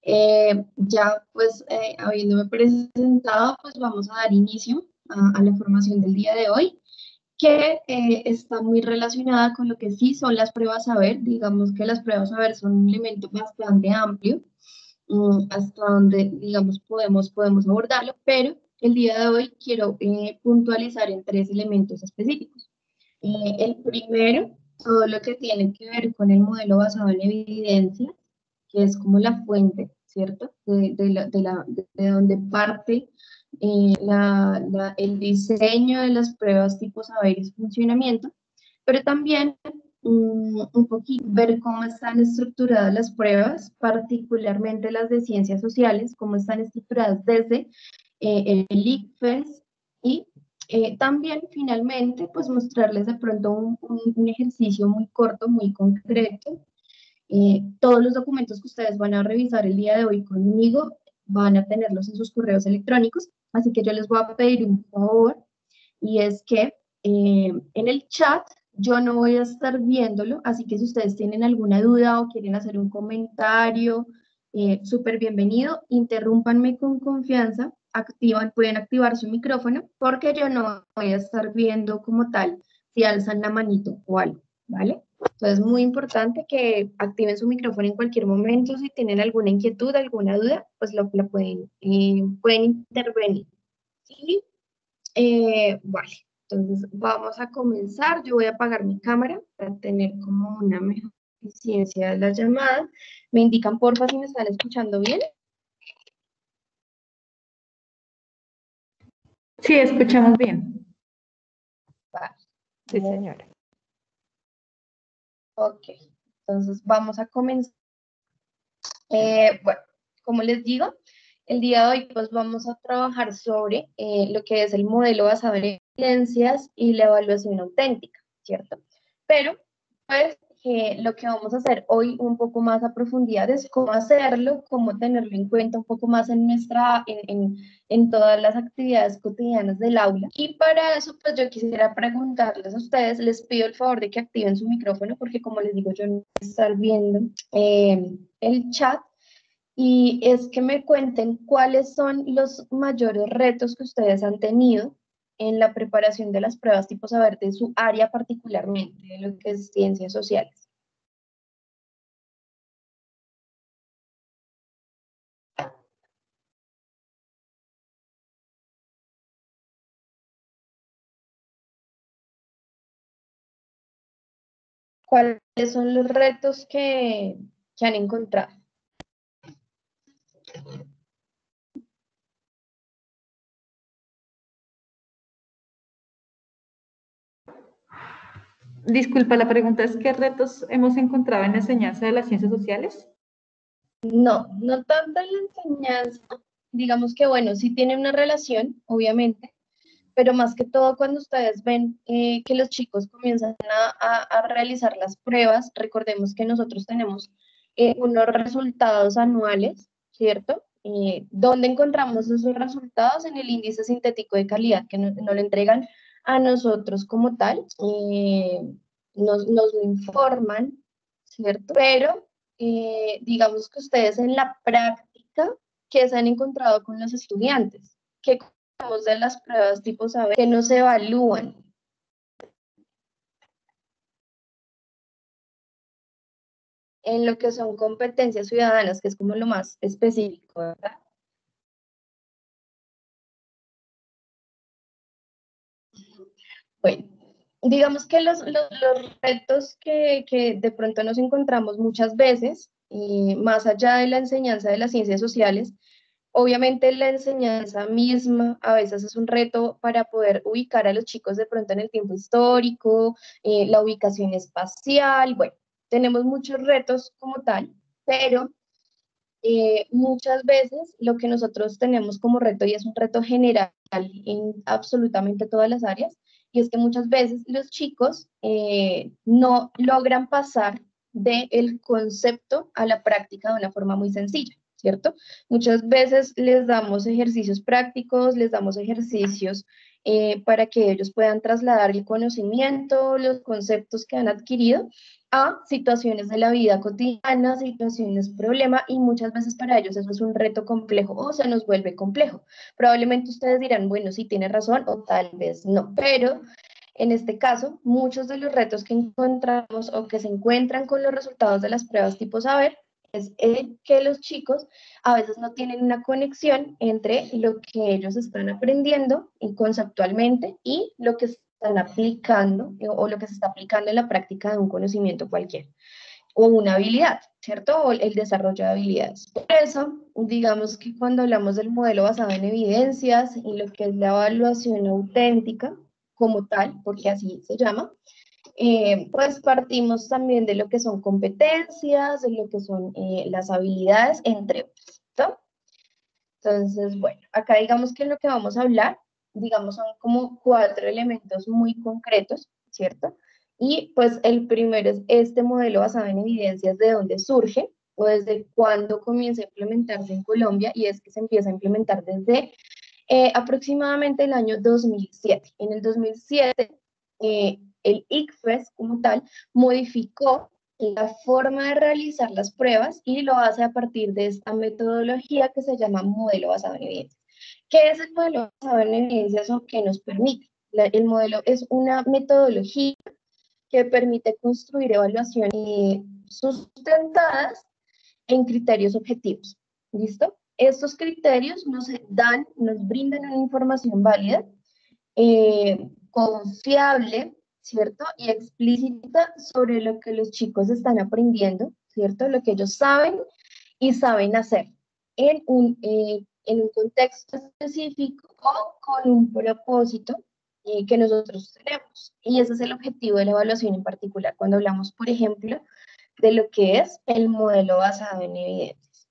Ya pues habiéndome presentado, pues vamos a dar inicio a la formación del día de hoy, que está muy relacionada con lo que sí son las pruebas saber. Digamos que las pruebas saber son un elemento bastante amplio, hasta donde, digamos, podemos abordarlo, pero el día de hoy quiero puntualizar en tres elementos específicos. El primero, todo lo que tiene que ver con el modelo basado en evidencia, que es como la fuente, ¿cierto? De donde parte el diseño de las pruebas tipo saber y funcionamiento, pero también un poquito ver cómo están estructuradas las pruebas, particularmente las de ciencias sociales, cómo están estructuradas desde el ICFES y también, finalmente, pues mostrarles de pronto un ejercicio muy corto, muy concreto. Todos los documentos que ustedes van a revisar el día de hoy conmigo van a tenerlos en sus correos electrónicos, así que yo les voy a pedir un favor, y es que en el chat yo no voy a estar viéndolo, así que si ustedes tienen alguna duda o quieren hacer un comentario, súper bienvenido, interrúmpanme con confianza, pueden activar su micrófono, porque yo no voy a estar viendo como tal si alzan la manito o algo, ¿vale? Entonces es muy importante que activen su micrófono en cualquier momento. Si tienen alguna inquietud, alguna duda, pues lo pueden intervenir. ¿Sí? Vale, entonces vamos a comenzar. Yo voy a apagar mi cámara para tener como una mejor eficiencia de la llamada. Me indican, porfa, si me están escuchando bien. Sí, escuchamos bien. Vale. Sí, señora. Ok, entonces vamos a comenzar. Bueno, como les digo, el día de hoy pues vamos a trabajar sobre lo que es el modelo basado en evidencias y la evaluación auténtica, ¿cierto? Pero pues lo que vamos a hacer hoy un poco más a profundidad es cómo hacerlo, cómo tenerlo en cuenta un poco más en todas las actividades cotidianas del aula. Y para eso pues yo quisiera preguntarles a ustedes, les pido el favor de que activen su micrófono, porque como les digo, yo no voy a estar viendo el chat, y es que me cuenten cuáles son los mayores retos que ustedes han tenido en la preparación de las pruebas tipo saber de su área, particularmente de lo que es ciencias sociales. ¿Cuáles son los retos que han encontrado? Disculpa, la pregunta es, ¿qué retos hemos encontrado en la enseñanza de las ciencias sociales? No, no tanto en la enseñanza. Digamos que, bueno, sí tiene una relación, obviamente, pero más que todo cuando ustedes ven que los chicos comienzan a realizar las pruebas. Recordemos que nosotros tenemos unos resultados anuales, ¿cierto? ¿Dónde encontramos esos resultados? En el índice sintético de calidad, que nos lo entregan a nosotros como tal, nos lo informan, ¿cierto? Pero digamos que ustedes en la práctica, ¿qué se han encontrado con los estudiantes? ¿Qué de las pruebas tipo saber que no se evalúan? En lo que son competencias ciudadanas, que es como lo más específico, ¿verdad? Bueno, digamos que los retos que de pronto nos encontramos muchas veces, más allá de la enseñanza de las ciencias sociales, obviamente la enseñanza misma a veces es un reto para poder ubicar a los chicos de pronto en el tiempo histórico, la ubicación espacial. Bueno, tenemos muchos retos como tal, pero muchas veces lo que nosotros tenemos como reto, y es un reto general en absolutamente todas las áreas, y es que muchas veces los chicos no logran pasar del concepto a la práctica de una forma muy sencilla, ¿cierto? Muchas veces les damos ejercicios prácticos, les damos ejercicios para que ellos puedan trasladar el conocimiento, los conceptos que han adquirido a situaciones de la vida cotidiana, situaciones problema, y muchas veces para ellos eso es un reto complejo o se nos vuelve complejo. Probablemente ustedes dirán, bueno, sí tiene razón o tal vez no, pero en este caso, muchos de los retos que encontramos o que se encuentran con los resultados de las pruebas tipo saber es que los chicos a veces no tienen una conexión entre lo que ellos están aprendiendo y conceptualmente y lo que están aplicando o lo que se está aplicando en la práctica de un conocimiento cualquiera o una habilidad, ¿cierto? O el desarrollo de habilidades. Por eso, digamos que cuando hablamos del modelo basado en evidencias y lo que es la evaluación auténtica como tal, porque así se llama, pues partimos también de lo que son competencias, de lo que son las habilidades, entre otros, ¿no? Entonces, bueno, acá digamos que lo que vamos a hablar, digamos, son como 4 elementos muy concretos, ¿cierto? Y pues el primero es este modelo basado en evidencias de dónde surge o desde cuándo comienza a implementarse en Colombia, y es que se empieza a implementar desde aproximadamente el año 2007. En el 2007, el ICFES como tal modificó la forma de realizar las pruebas y lo hace a partir de esta metodología que se llama modelo basado en evidencias. ¿Qué es el modelo basado en evidencias o qué nos permite? El modelo es una metodología que permite construir evaluaciones sustentadas en criterios objetivos. ¿Listo? Estos criterios nos brindan una información válida, confiable, ¿cierto? Y explícita sobre lo que los chicos están aprendiendo, ¿cierto? Lo que ellos saben y saben hacer en un contexto específico o con un propósito que nosotros tenemos. Y ese es el objetivo de la evaluación en particular, cuando hablamos, por ejemplo, de lo que es el modelo basado en evidencias.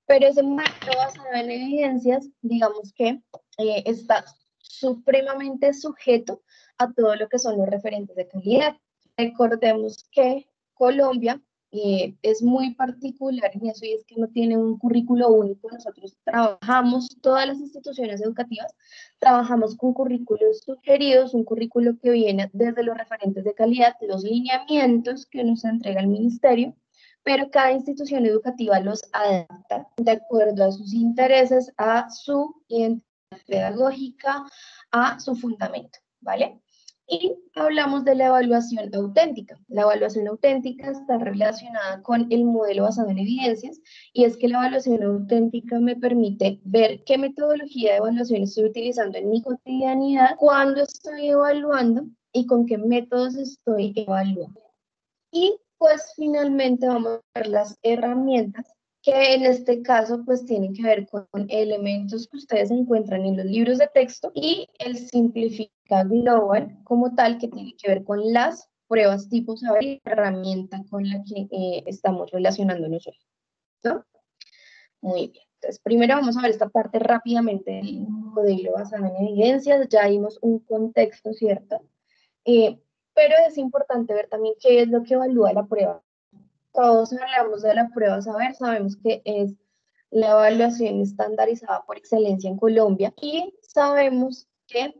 Pero ese modelo basado en evidencias, digamos que está supremamente sujeto a todo lo que son los referentes de calidad. Recordemos que Colombia es muy particular en eso, y es que no tiene un currículo único. Nosotros trabajamos, todas las instituciones educativas, trabajamos con currículos sugeridos, un currículo que viene desde los referentes de calidad, los lineamientos que nos entrega el ministerio, pero cada institución educativa los adapta de acuerdo a sus intereses, a su identidad pedagógica, a su fundamento, ¿vale? Y hablamos de la evaluación auténtica. La evaluación auténtica está relacionada con el modelo basado en evidencias, y es que la evaluación auténtica me permite ver qué metodología de evaluación estoy utilizando en mi cotidianidad, cuándo estoy evaluando y con qué métodos estoy evaluando. Y pues finalmente vamos a ver las herramientas que en este caso pues tienen que ver con elementos que ustedes encuentran en los libros de texto, y el Simplifica Global como tal, que tiene que ver con las pruebas tipo saber y la herramienta con la que estamos relacionándonos hoy, ¿no? Muy bien. Entonces, primero vamos a ver esta parte rápidamente del modelo basado en evidencias. Ya dimos un contexto, ¿cierto? Eh, pero es importante ver también qué es lo que evalúa la prueba. Todos hablamos de la prueba saber, sabemos que es la evaluación estandarizada por excelencia en Colombia, y sabemos que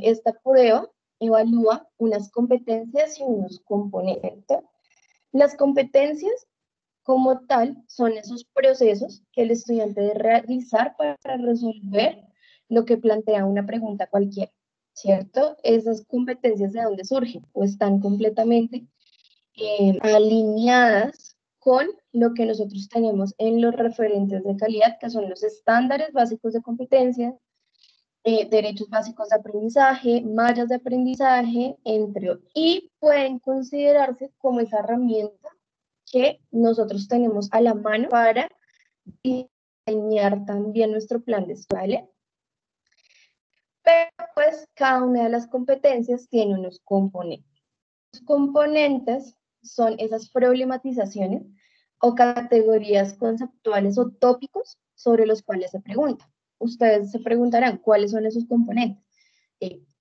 esta prueba evalúa unas competencias y unos componentes. Las competencias como tal son esos procesos que el estudiante debe realizar para resolver lo que plantea una pregunta cualquiera, ¿cierto? Esas competencias, ¿de dónde surgen? O están completamente alineadas con lo que nosotros tenemos en los referentes de calidad, que son los estándares básicos de competencia, derechos básicos de aprendizaje, mallas de aprendizaje, entre otros. Y pueden considerarse como esa herramienta que nosotros tenemos a la mano para diseñar también nuestro plan de estudio, ¿vale? Pero pues cada una de las competencias tiene unos componentes. Los componentes son esas problematizaciones o categorías conceptuales o tópicos sobre los cuales se pregunta. Ustedes se preguntarán cuáles son esos componentes.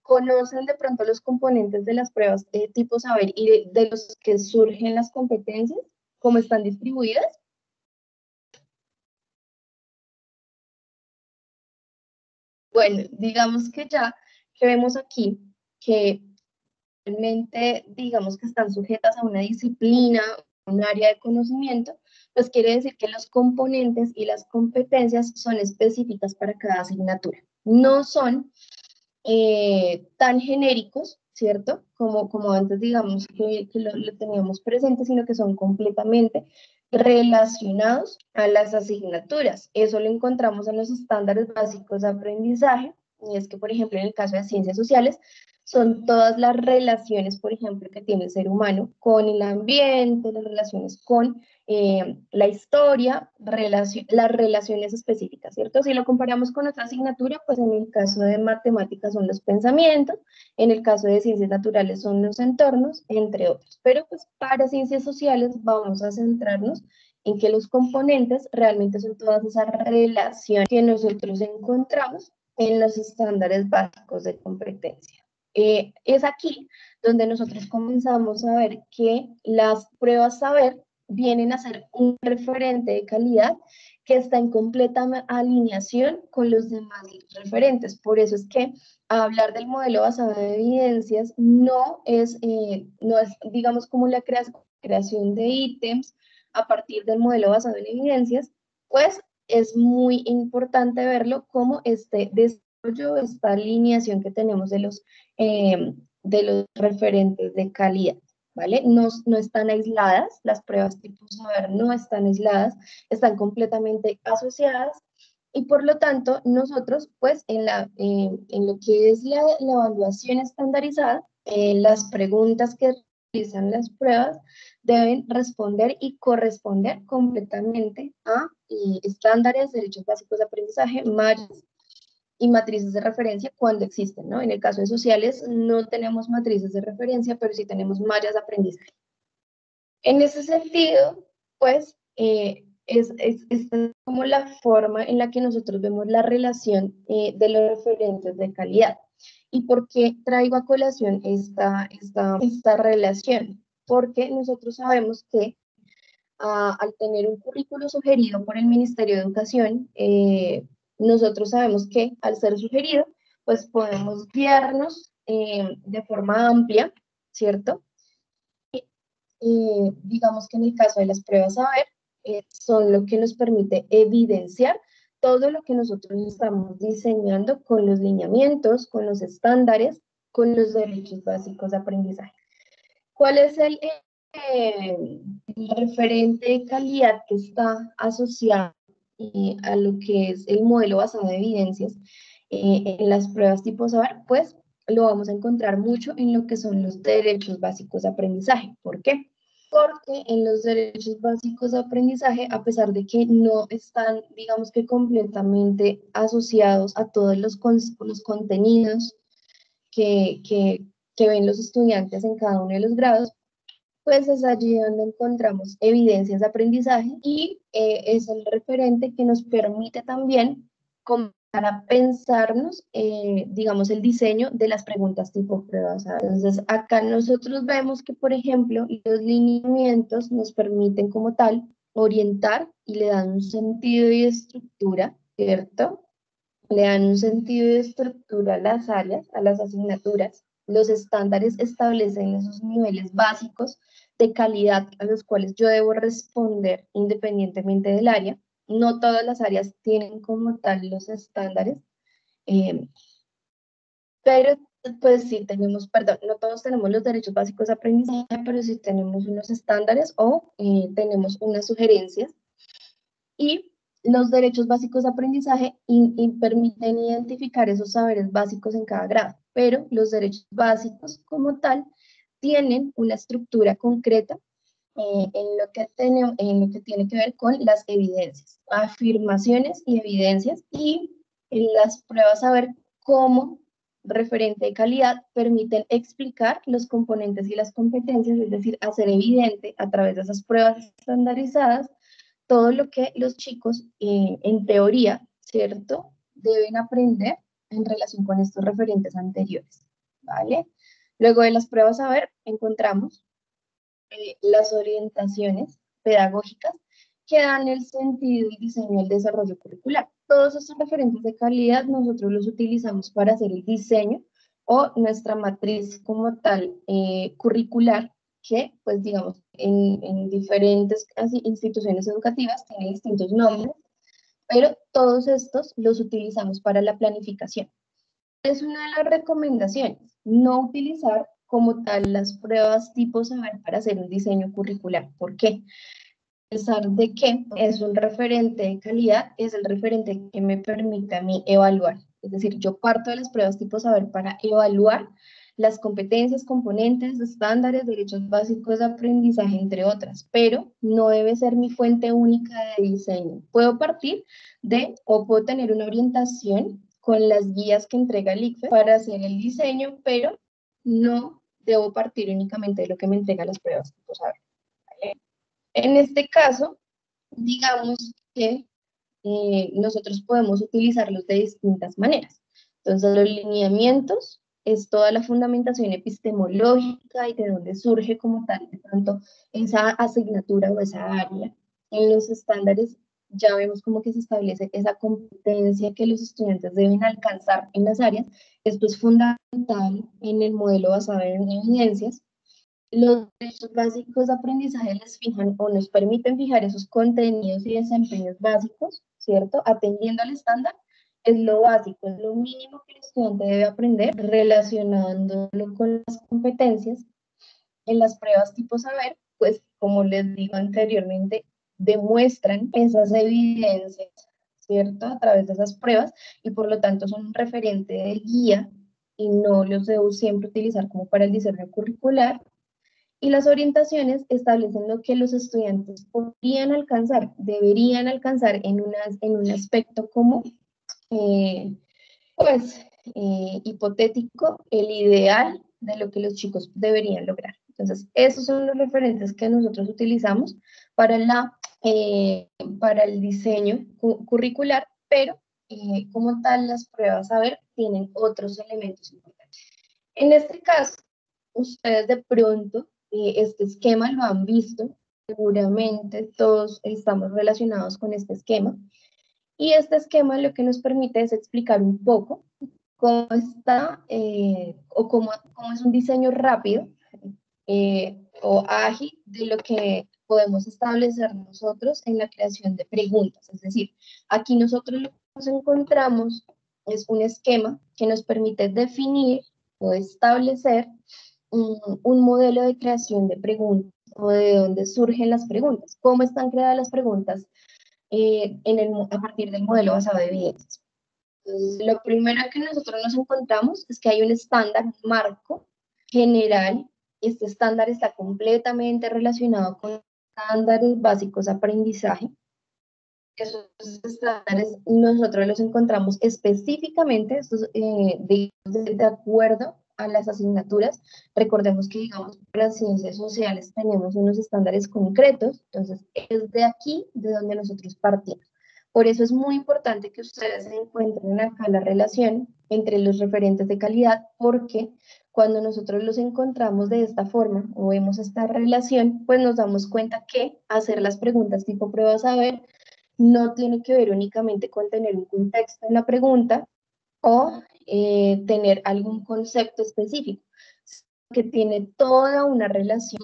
¿Conocen de pronto los componentes de las pruebas de tipo saber y de los que surgen las competencias? ¿Cómo están distribuidas? Bueno, digamos que ya que vemos aquí, que realmente digamos que están sujetas a una disciplina, un área de conocimiento, pues quiere decir que los componentes y las competencias son específicas para cada asignatura. No son tan genéricos, ¿cierto? Como antes, digamos, que lo teníamos presente, sino que son completamente relacionados a las asignaturas. Eso lo encontramos en los estándares básicos de aprendizaje, y es que, por ejemplo, en el caso de ciencias sociales, son todas las relaciones, por ejemplo, que tiene el ser humano con el ambiente, las relaciones con la historia, las relaciones específicas, ¿cierto? Si lo comparamos con otra asignatura, pues en el caso de matemáticas son los pensamientos, en el caso de ciencias naturales son los entornos, entre otros. Pero pues para ciencias sociales vamos a centrarnos en que los componentes realmente son todas esas relaciones que nosotros encontramos en los estándares básicos de competencia. Es aquí donde nosotros comenzamos a ver que las pruebas saber vienen a ser un referente de calidad que está en completa alineación con los demás referentes. Por eso es que hablar del modelo basado en evidencias no es, digamos, como la creación de ítems a partir del modelo basado en evidencias, pues es muy importante verlo como este desarrollo, esta alineación que tenemos de los referentes de calidad. ¿Vale? No, no están aisladas, las pruebas tipo saber no están aisladas, están completamente asociadas y por lo tanto nosotros pues en lo que es la evaluación estandarizada, las preguntas que realizan las pruebas deben responder y corresponder completamente a estándares, derechos básicos de aprendizaje, mallas y matrices de referencia cuando existen, ¿no? En el caso de sociales no tenemos matrices de referencia, pero sí tenemos mallas de aprendizaje. En ese sentido, pues, esta es como la forma en la que nosotros vemos la relación de los referentes de calidad. ¿Y por qué traigo a colación esta relación? Porque nosotros sabemos que al tener un currículo sugerido por el Ministerio de Educación, nosotros sabemos que al ser sugerido, pues podemos guiarnos de forma amplia, ¿cierto? Digamos que en el caso de las pruebas saber, son lo que nos permite evidenciar todo lo que nosotros estamos diseñando con los lineamientos, con los estándares, con los derechos básicos de aprendizaje. ¿Cuál es el referente de calidad que está asociado a lo que es el modelo basado en evidencias en las pruebas tipo saber? Pues lo vamos a encontrar mucho en lo que son los derechos básicos de aprendizaje. ¿Por qué? Porque en los derechos básicos de aprendizaje, a pesar de que no están, digamos que completamente asociados a todos los contenidos que ven los estudiantes en cada uno de los grados, pues es allí donde encontramos evidencias de aprendizaje y es el referente que nos permite también comenzar a pensarnos, digamos, el diseño de las preguntas tipo pruebas. Entonces, acá nosotros vemos que, por ejemplo, los lineamientos nos permiten como tal orientar y le dan un sentido y estructura, ¿cierto? Le dan un sentido y estructura a las áreas, a las asignaturas. Los estándares establecen esos niveles básicos de calidad a los cuales yo debo responder independientemente del área. No todas las áreas tienen como tal los estándares, eh, pero pues sí tenemos, perdón, no todos tenemos los derechos básicos de aprendizaje, pero sí tenemos unos estándares o tenemos unas sugerencias. Y los derechos básicos de aprendizaje permiten identificar esos saberes básicos en cada grado, pero los derechos básicos como tal tienen una estructura concreta en lo que tiene que ver con las evidencias, afirmaciones y evidencias, y en las pruebas saber cómo referente de calidad permiten explicar los componentes y las competencias, es decir, hacer evidente a través de esas pruebas estandarizadas todo lo que los chicos, en teoría, ¿cierto?, deben aprender en relación con estos referentes anteriores, ¿vale? Luego de las pruebas a ver, encontramos las orientaciones pedagógicas que dan el sentido y diseño del desarrollo curricular. Todos estos referentes de calidad nosotros los utilizamos para hacer el diseño o nuestra matriz como tal curricular, que pues digamos en diferentes instituciones educativas tiene distintos nombres, pero todos estos los utilizamos para la planificación. Es una de las recomendaciones, no utilizar como tal las pruebas tipo saber para hacer un diseño curricular. ¿Por qué? A pesar de que es un referente de calidad, es el referente que me permite a mí evaluar. Es decir, yo parto de las pruebas tipo saber para evaluar las competencias, componentes, estándares, derechos básicos de aprendizaje, entre otras, pero no debe ser mi fuente única de diseño. Puedo partir o puedo tener una orientación con las guías que entrega el ICFES para hacer el diseño, pero no debo partir únicamente de lo que me entrega las pruebas tipo saber. En este caso, digamos que nosotros podemos utilizarlos de distintas maneras. Entonces, los lineamientos es toda la fundamentación epistemológica y de dónde surge como tal, de pronto, esa asignatura o esa área. En los estándares ya vemos como que se establece esa competencia que los estudiantes deben alcanzar en las áreas. Esto es fundamental en el modelo basado en evidencias. Los derechos básicos de aprendizaje les fijan o nos permiten fijar esos contenidos y desempeños básicos, ¿cierto? Atendiendo al estándar, es lo básico, es lo mínimo que el estudiante debe aprender, relacionándolo con las competencias. En las pruebas tipo saber, pues como les digo anteriormente, demuestran esas evidencias, ¿cierto? A través de esas pruebas y por lo tanto son un referente de guía y no los debo siempre utilizar como para el diseño curricular. Y las orientaciones establecen lo que los estudiantes podrían alcanzar, deberían alcanzar en un aspecto como, pues, hipotético, el ideal de lo que los chicos deberían lograr. Entonces, esos son los referentes que nosotros utilizamos para, para el diseño curricular, pero como tal las pruebas saber tienen otros elementos importantes. En este caso, ustedes de pronto este esquema lo han visto, seguramente todos estamos relacionados con este esquema, y este esquema lo que nos permite es explicar un poco cómo está o cómo es un diseño rápido o ágil de lo que podemos establecer nosotros en la creación de preguntas. Es decir, aquí nosotros lo que nos encontramos es un esquema que nos permite definir o establecer un modelo de creación de preguntas o de dónde surgen las preguntas, cómo están creadas las preguntas a partir del modelo basado en evidencias. Entonces, lo primero que nosotros nos encontramos es que hay un estándar, un marco general. Este estándar está completamente relacionado con estándares básicos de aprendizaje. Esos estándares nosotros los encontramos específicamente de acuerdo a las asignaturas. Recordemos que, digamos, para las ciencias sociales tenemos unos estándares concretos, entonces es de aquí de donde nosotros partimos. Por eso es muy importante que ustedes encuentren acá la relación entre los referentes de calidad, porque cuando nosotros los encontramos de esta forma o vemos esta relación, pues nos damos cuenta que hacer las preguntas tipo prueba saber no tiene que ver únicamente con tener un contexto en la pregunta o tener algún concepto específico, que tiene toda una relación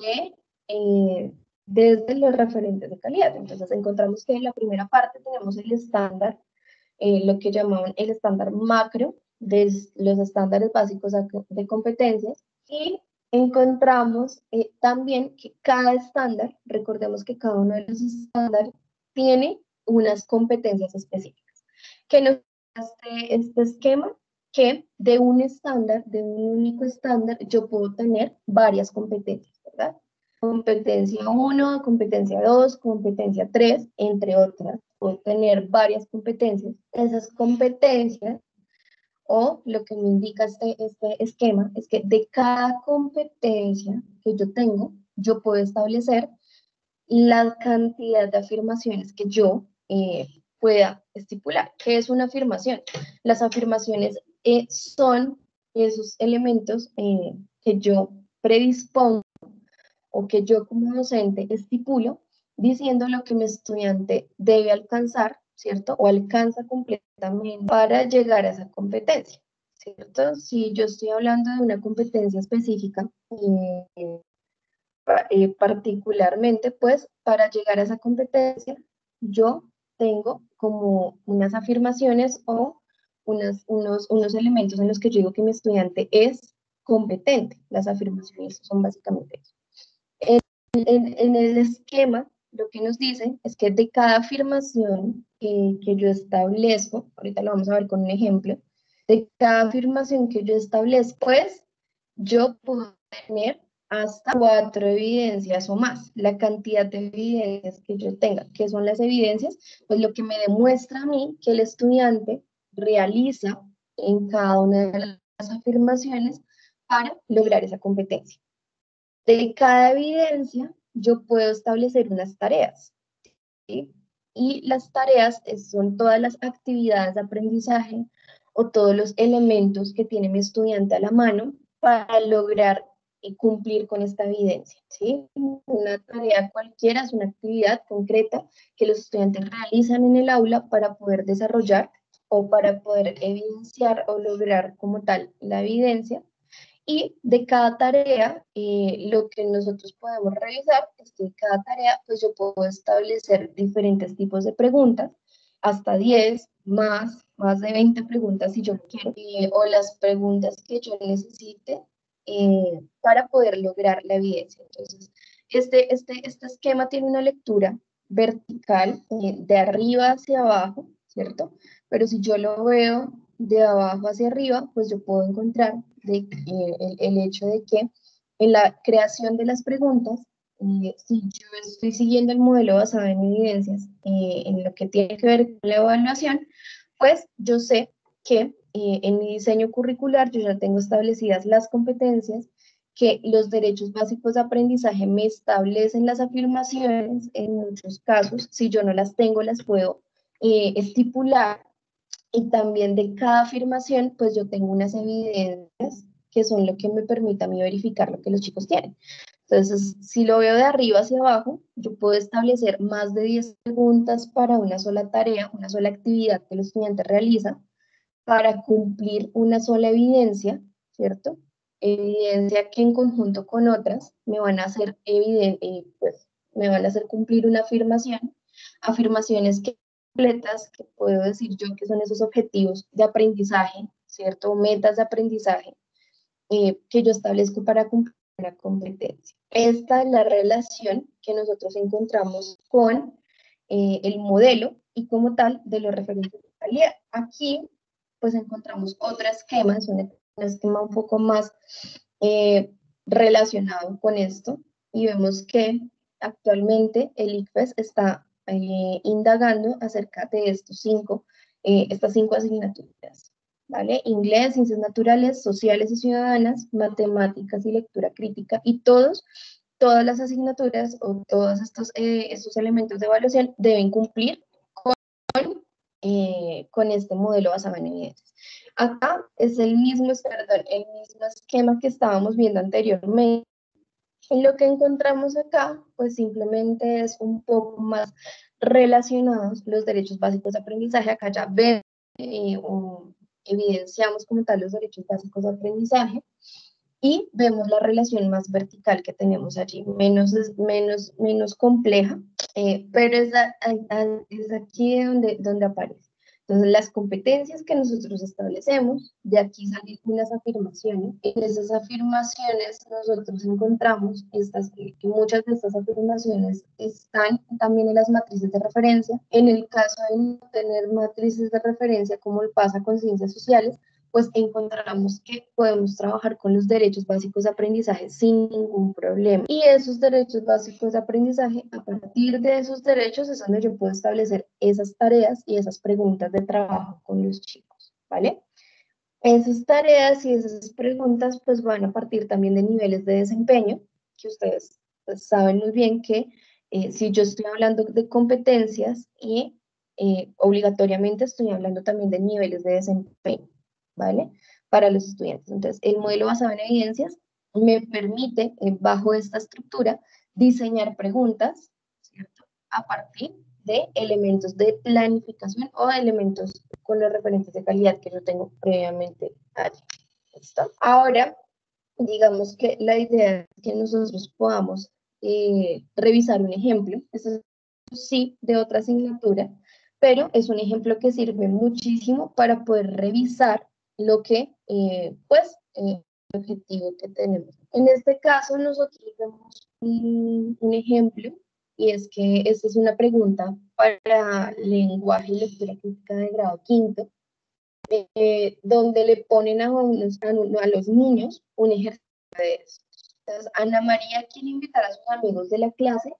desde los referentes de calidad. Entonces encontramos que en la primera parte tenemos el estándar, lo que llamaban el estándar macro, de los estándares básicos de competencias, y encontramos también que cada estándar, recordemos que cada uno de los estándares tiene unas competencias específicas, que nos este esquema que de un estándar, de un único estándar, yo puedo tener varias competencias, ¿verdad? Competencia 1, competencia 2, competencia 3, entre otras. Puedo tener varias competencias. Esas competencias, o lo que me indica este esquema, es que de cada competencia que yo tengo, yo puedo establecer la cantidad de afirmaciones que yo pueda estipular. ¿Qué es una afirmación? Las afirmaciones son esos elementos que yo predispongo o que yo como docente estipulo diciendo lo que mi estudiante debe alcanzar, ¿cierto? O alcanza completamente para llegar a esa competencia, ¿cierto? Si yo estoy hablando de una competencia específica, particularmente, pues para llegar a esa competencia, yo tengo como unas afirmaciones o unos elementos en los que yo digo que mi estudiante es competente. Las afirmaciones son básicamente eso. En el esquema, lo que nos dicen es que de cada afirmación que yo establezco, ahorita lo vamos a ver con un ejemplo, de cada afirmación que yo establezco, pues yo puedo tener hasta 4 evidencias o más, la cantidad de evidencias que yo tenga. ¿Qué son las evidencias? Pues lo que me demuestra a mí que el estudiante realiza en cada una de las afirmaciones para lograr esa competencia. De cada evidencia, yo puedo establecer unas tareas, ¿sí? Y las tareas son todas las actividades de aprendizaje o todos los elementos que tiene mi estudiante a la mano para lograr cumplir con esta evidencia, ¿sí? Una tarea cualquiera es una actividad concreta que los estudiantes realizan en el aula para poder desarrollar o para poder evidenciar o lograr como tal la evidencia. Y de cada tarea, lo que nosotros podemos revisar es que cada tarea, pues yo puedo establecer diferentes tipos de preguntas, hasta 10, más de 20 preguntas si yo quiero, o las preguntas que yo necesite para poder lograr la evidencia. Entonces, este esquema tiene una lectura vertical, de arriba hacia abajo, ¿cierto? Pero si yo lo veo de abajo hacia arriba, pues yo puedo encontrar el hecho de que en la creación de las preguntas, si yo estoy siguiendo el modelo basado en evidencias, en lo que tiene que ver con la evaluación, pues yo sé que en mi diseño curricular yo ya tengo establecidas las competencias, que los derechos básicos de aprendizaje me establecen las afirmaciones. En muchos casos, si yo no las tengo, las puedo estipular, y también de cada afirmación, pues yo tengo unas evidencias que son lo que me permite a mí verificar lo que los chicos tienen. Entonces, si lo veo de arriba hacia abajo, yo puedo establecer más de 10 preguntas para una sola tarea, una sola actividad que el estudiante realiza para cumplir una sola evidencia, ¿cierto? Evidencia que en conjunto con otras me van a hacer pues me van a hacer cumplir una afirmación, afirmaciones que completas, que puedo decir yo que son esos objetivos de aprendizaje, ¿cierto? Metas de aprendizaje que yo establezco para cumplir una competencia. Esta es la relación que nosotros encontramos con el modelo y como tal de los referentes de calidad. Aquí pues encontramos otro esquema, es un esquema un poco más relacionado con esto, y vemos que actualmente el ICFES está indagando acerca de estas cinco asignaturas, ¿vale? Inglés, ciencias naturales, sociales y ciudadanas, matemáticas y lectura crítica, y todas las asignaturas o todos estos elementos de evaluación deben cumplir con este modelo basado en evidencias. Acá es el mismo esquema que estábamos viendo anteriormente. Y lo que encontramos acá, pues simplemente es un poco más relacionados los derechos básicos de aprendizaje. Acá ya ven, evidenciamos como tal los derechos básicos de aprendizaje, y vemos la relación más vertical que tenemos allí, menos compleja, pero es aquí donde aparece. Entonces, las competencias que nosotros establecemos, de aquí salen unas afirmaciones. En esas afirmaciones nosotros encontramos que muchas de estas afirmaciones están también en las matrices de referencia. En el caso de no tener matrices de referencia, como pasa con ciencias sociales, pues encontramos que podemos trabajar con los derechos básicos de aprendizaje sin ningún problema. Y esos derechos básicos de aprendizaje, a partir de esos derechos es donde yo puedo establecer esas tareas y esas preguntas de trabajo con los chicos, ¿vale? Esas tareas y esas preguntas pues van a partir también de niveles de desempeño, que ustedes pues, saben muy bien que si yo estoy hablando de competencias y obligatoriamente estoy hablando también de niveles de desempeño, ¿vale? Para los estudiantes. Entonces, el modelo basado en evidencias me permite, bajo esta estructura, diseñar preguntas, ¿cierto? A partir de elementos de planificación o de elementos con los referentes de calidad que yo tengo previamente allí. ¿Listo? Ahora, digamos que la idea es que nosotros podamos revisar un ejemplo, eso sí, de otra asignatura, pero es un ejemplo que sirve muchísimo para poder revisar lo que, el objetivo que tenemos. En este caso, nosotros vemos un ejemplo, y es que esta es una pregunta para lenguaje y lectura crítica de grado quinto, donde le ponen a los niños un ejercicio de eso. Entonces, Ana María quiere invitar a sus amigos de la clase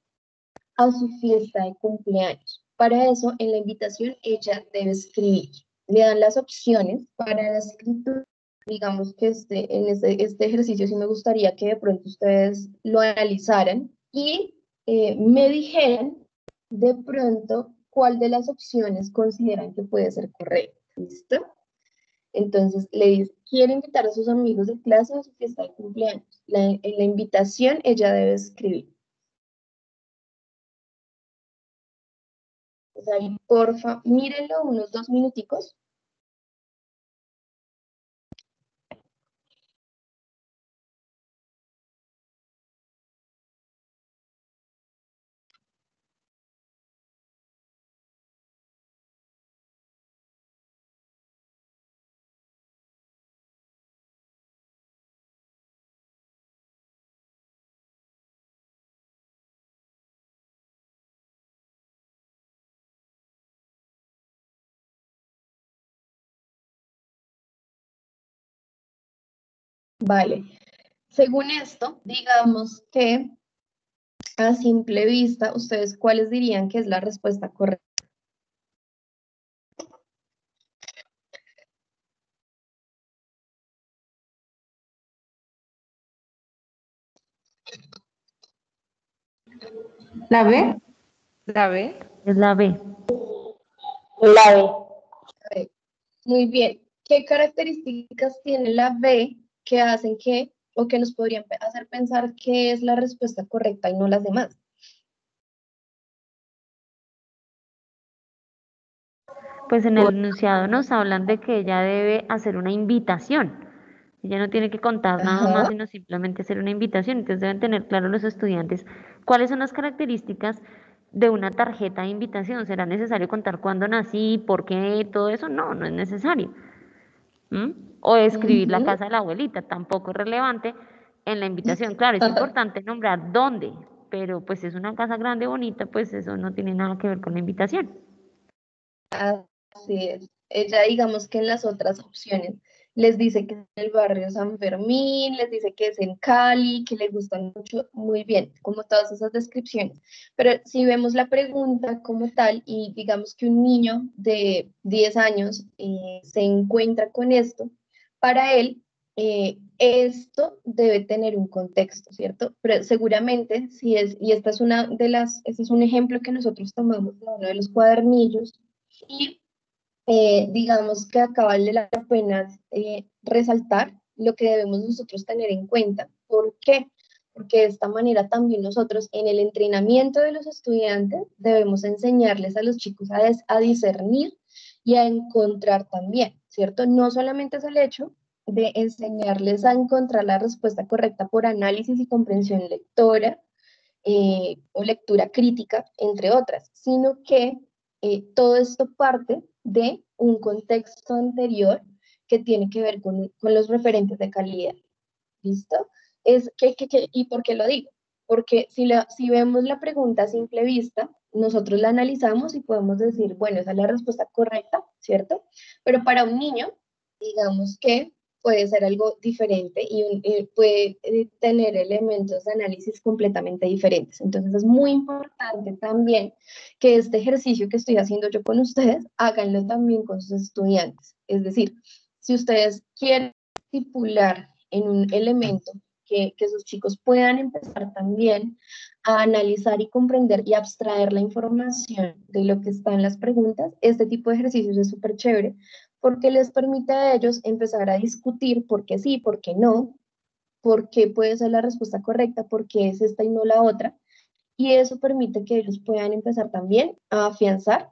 a su fiesta de cumpleaños. Para eso, en la invitación, ella debe escribir. Le dan las opciones para la escritura. Digamos que en este ejercicio sí me gustaría que de pronto ustedes lo analizaran y me dijeran de pronto cuál de las opciones consideran que puede ser correcta. ¿Listo? Entonces le dice, quiere invitar a sus amigos de clase a su fiesta de cumpleaños. En la invitación ella debe escribir. Pues ahí, porfa, mírenlo unos 2 minuticos. Vale. Según esto, digamos que a simple vista, ¿ustedes cuáles dirían que es la respuesta correcta? ¿La B? ¿La B? Es la B. La B. Muy bien. ¿Qué características tiene la B que hacen que, o que nos podrían hacer pensar que es la respuesta correcta y no las demás? Pues en el enunciado nos hablan de que ella debe hacer una invitación. Ella no tiene que contar nada más, sino simplemente hacer una invitación. Entonces deben tener claro los estudiantes cuáles son las características de una tarjeta de invitación. ¿Será necesario contar cuándo nací, por qué, todo eso? No, no es necesario. ¿Mm? O escribir la casa de la abuelita, tampoco es relevante en la invitación. Claro, es importante nombrar dónde, pero pues si es una casa grande, bonita, pues eso no tiene nada que ver con la invitación. Así es. Ella, digamos que en las otras opciones les dice que es en el barrio San Fermín, les dice que es en Cali, que le gustan mucho, muy bien, como todas esas descripciones. Pero si vemos la pregunta como tal y digamos que un niño de 10 años se encuentra con esto, para él esto debe tener un contexto, ¿cierto? Pero seguramente, si es, y esta es una de las, este es un ejemplo que nosotros tomamos de uno de los cuadernillos, y digamos que acá vale la pena resaltar lo que debemos nosotros tener en cuenta. ¿Por qué? Porque de esta manera también nosotros en el entrenamiento de los estudiantes debemos enseñarles a los chicos a discernir y a encontrar también, ¿cierto? No solamente es el hecho de enseñarles a encontrar la respuesta correcta por análisis y comprensión lectora, o lectura crítica, entre otras, sino que todo esto parte de un contexto anterior que tiene que ver con los referentes de calidad. ¿Listo? ¿Y por qué lo digo? Porque si vemos la pregunta a simple vista, nosotros la analizamos y podemos decir, bueno, esa es la respuesta correcta, ¿cierto? Pero para un niño, digamos que puede ser algo diferente y puede tener elementos de análisis completamente diferentes. Entonces es muy importante también que este ejercicio que estoy haciendo yo con ustedes, háganlo también con sus estudiantes. Es decir, si ustedes quieren estipular en un elemento que sus chicos puedan empezar también a analizar y comprender y abstraer la información de lo que está en las preguntas, este tipo de ejercicios es súper chévere porque les permite a ellos empezar a discutir por qué sí, por qué no, por qué puede ser la respuesta correcta, por qué es esta y no la otra, y eso permite que ellos puedan empezar también a afianzar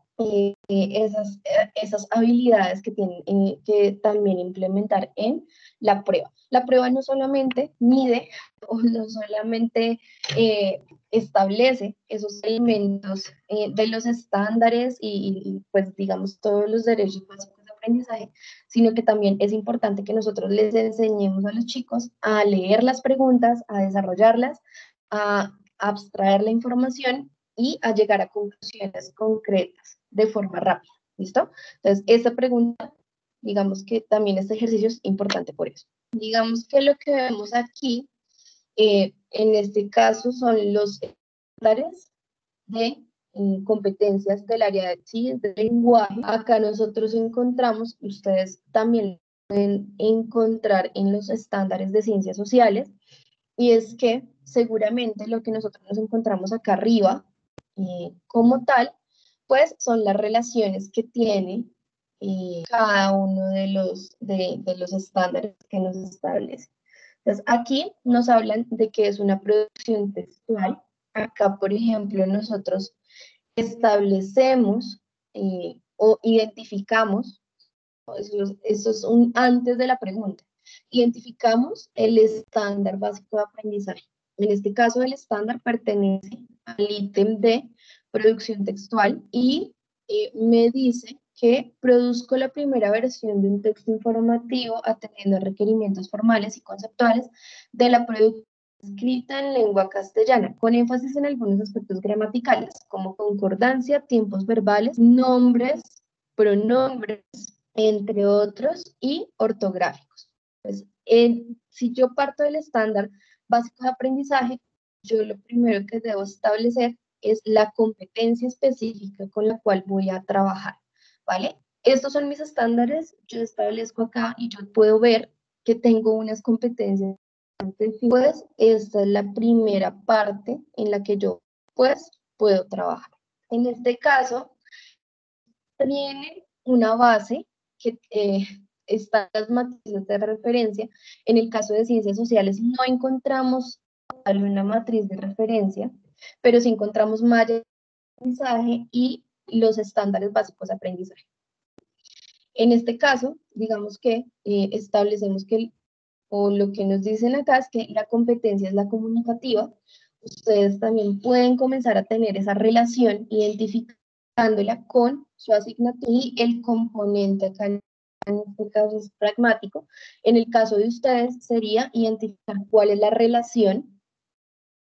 esas habilidades que tienen que también implementar en la prueba. La prueba no solamente mide o no solamente establece esos elementos de los estándares y, pues digamos todos los derechos básicos de aprendizaje, sino que también es importante que nosotros les enseñemos a los chicos a leer las preguntas, a desarrollarlas, a abstraer la información y a llegar a conclusiones concretas de forma rápida. ¿Listo? Entonces, esta pregunta, digamos que también este ejercicio es importante por eso. Digamos que lo que vemos aquí, en este caso, son los estándares de competencias del área de lenguaje. Acá nosotros encontramos, ustedes también pueden encontrar en los estándares de ciencias sociales, y es que seguramente lo que nosotros nos encontramos acá arriba, como tal, pues son las relaciones que tiene cada uno de los estándares que nos establece. Entonces, aquí nos hablan de que es una producción textual. Acá, por ejemplo, nosotros establecemos o identificamos, eso es un antes de la pregunta, identificamos el estándar básico de aprendizaje. En este caso, el estándar pertenece al ítem de producción textual y me dice que produzco la primera versión de un texto informativo atendiendo a requerimientos formales y conceptuales de la producción escrita en lengua castellana, con énfasis en algunos aspectos gramaticales, como concordancia, tiempos verbales, nombres, pronombres, entre otros, y ortográficos. Pues, si yo parto del estándar básico de aprendizaje, yo lo primero que debo establecer es la competencia específica con la cual voy a trabajar, ¿vale? Estos son mis estándares, yo establezco acá y yo puedo ver que tengo unas competencias. Pues esta es la primera parte en la que yo pues puedo trabajar. En este caso, tiene una base que están las matrices de referencia. En el caso de ciencias sociales no encontramos una matriz de referencia, pero sí encontramos mallas de aprendizaje y los estándares básicos de aprendizaje. En este caso, digamos que establecemos que o lo que nos dicen acá es que la competencia es la comunicativa. Ustedes también pueden comenzar a tener esa relación identificándola con su asignatura y el componente acá en este caso es pragmático. En el caso de ustedes sería identificar cuál es la relación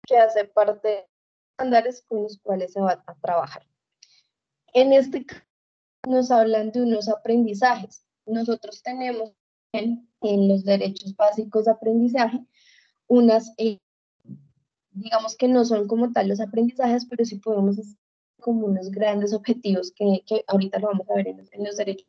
que hace parte de los estándares con los cuales se va a trabajar. En este caso nos hablan de unos aprendizajes. Nosotros tenemos en los derechos básicos de aprendizaje unas, digamos que no son como tal los aprendizajes, pero sí podemos hacer como unos grandes objetivos que ahorita lo vamos a ver en los derechos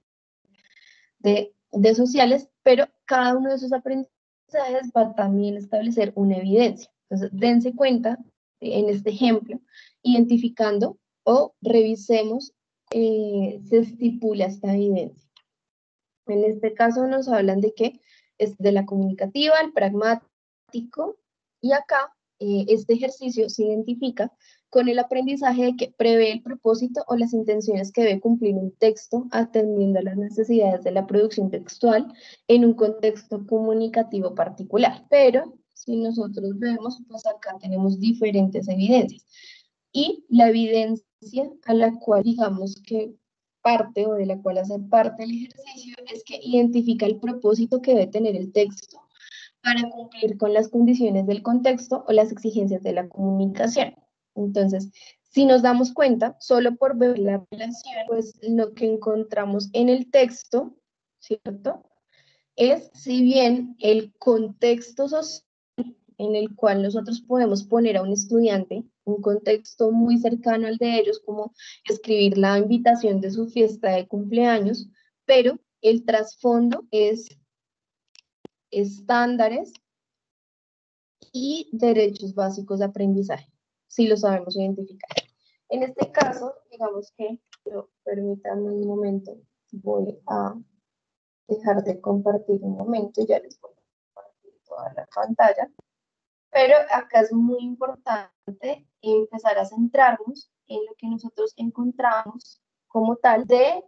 de sociales, pero cada uno de esos aprendizajes va también a establecer una evidencia. Entonces, dense cuenta en este ejemplo, identificando o revisemos, se estipula esta evidencia. En este caso nos hablan de que es de la comunicativa, el pragmático, y acá este ejercicio se identifica con el aprendizaje de que prevé el propósito o las intenciones que debe cumplir un texto atendiendo a las necesidades de la producción textual en un contexto comunicativo particular. Pero si nosotros vemos, pues acá tenemos diferentes evidencias. Y la evidencia a la cual digamos que parte o de la cual hace parte el ejercicio es que identifica el propósito que debe tener el texto para cumplir con las condiciones del contexto o las exigencias de la comunicación. Entonces, si nos damos cuenta, solo por ver la relación, pues lo que encontramos en el texto, ¿cierto? Es si bien el contexto social en el cual nosotros podemos poner a un estudiante un contexto muy cercano al de ellos, como escribir la invitación de su fiesta de cumpleaños, pero el trasfondo es estándares y derechos básicos de aprendizaje, si lo sabemos identificar. En este caso, digamos que, permítanme un momento, voy a dejar de compartir un momento y ya les voy a compartir toda la pantalla. Pero acá es muy importante empezar a centrarnos en lo que nosotros encontramos como tal de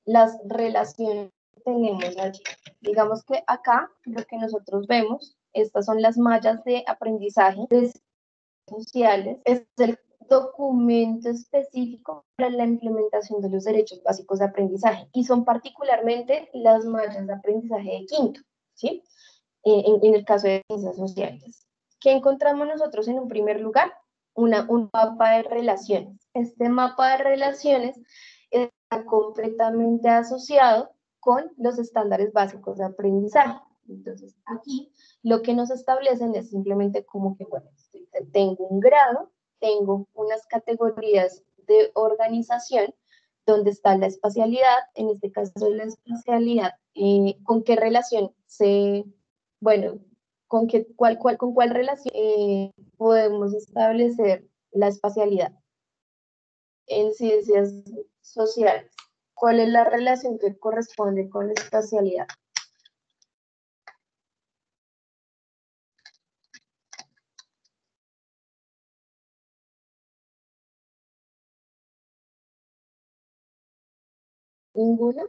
las relaciones que tenemos allí. Digamos que acá lo que nosotros vemos, estas son las mallas de aprendizaje de sociales, es el documento específico para la implementación de los derechos básicos de aprendizaje y son particularmente las mallas de aprendizaje de quinto, ¿sí? En el caso de ciencias sociales. ¿Qué encontramos nosotros en un primer lugar? Un mapa de relaciones. Este mapa de relaciones está completamente asociado con los estándares básicos de aprendizaje. Entonces, aquí lo que nos establecen es simplemente como que, bueno, tengo un grado, tengo unas categorías de organización, donde está la espacialidad, en este caso la espacialidad, con qué relación se, bueno, con cuál relación podemos establecer la espacialidad en ciencias sociales. ¿Cuál es la relación que corresponde con la espacialidad? ¿Ninguna?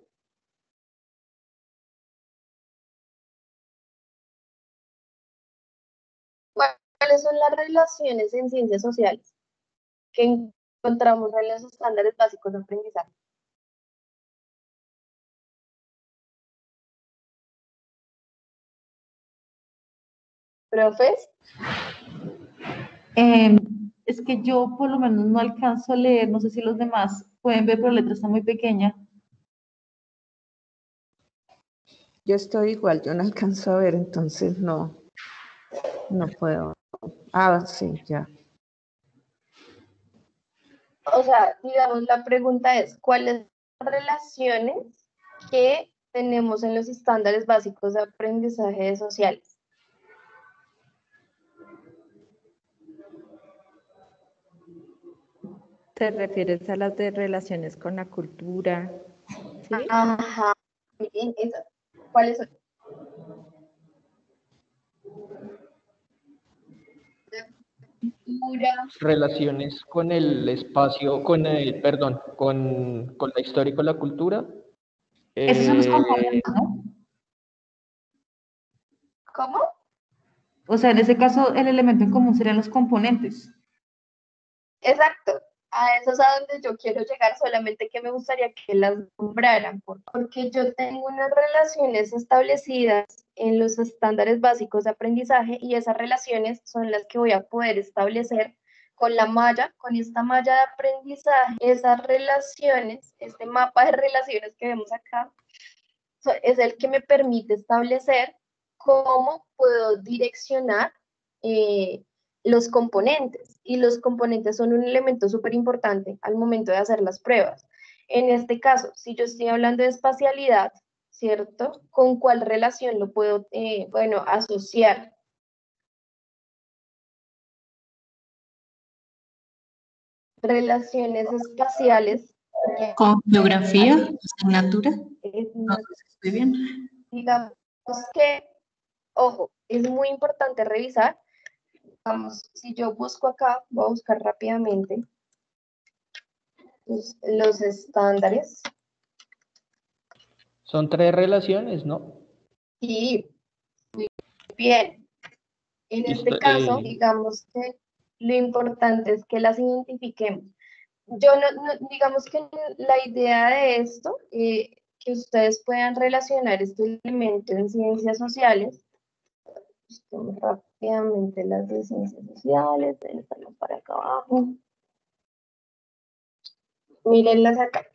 ¿Cuáles son las relaciones en ciencias sociales que encontramos en los estándares básicos de aprendizaje? ¿Profes? Es que yo por lo menos no alcanzo a leer, no sé si los demás pueden ver, pero la letra está muy pequeña. Yo estoy igual, yo no alcanzo a ver, entonces no puedo. Ah, sí, ya. O sea, digamos, la pregunta es, ¿cuáles son las relaciones que tenemos en los estándares básicos de aprendizaje sociales? ¿Te refieres a las de relaciones con la cultura? ¿Sí? Ajá, muy bien, esas. ¿Cuáles son? Cultura. Relaciones con el espacio, con la historia y con la cultura. Esos son los componentes, ¿no? ¿Cómo? O sea, en ese caso, el elemento en común serían los componentes. Exacto. A eso es a donde yo quiero llegar, solamente que me gustaría que las nombraran, porque yo tengo unas relaciones establecidas en los estándares básicos de aprendizaje y esas relaciones son las que voy a poder establecer con la malla, con esta malla de aprendizaje, esas relaciones, este mapa de relaciones que vemos acá, es el que me permite establecer cómo puedo direccionar eh, los componentes. Y los componentes son un elemento súper importante al momento de hacer las pruebas. En este caso, si yo estoy hablando de espacialidad, ¿cierto? ¿Con cuál relación lo puedo, bueno, asociar? Relaciones espaciales. Con geografía, asignatura. No sé si estoy bien. Digamos que, ojo, es muy importante revisar. Vamos, si yo busco acá, voy a buscar rápidamente los estándares. Son 3 relaciones, ¿no? Y muy bien, en este caso, digamos que lo importante es que las identifiquemos. Yo digamos que la idea de esto, que ustedes puedan relacionar este elemento en ciencias sociales, busquemos rápidamente las de ciencias sociales, estamos para acá abajo. Mírenlas acá.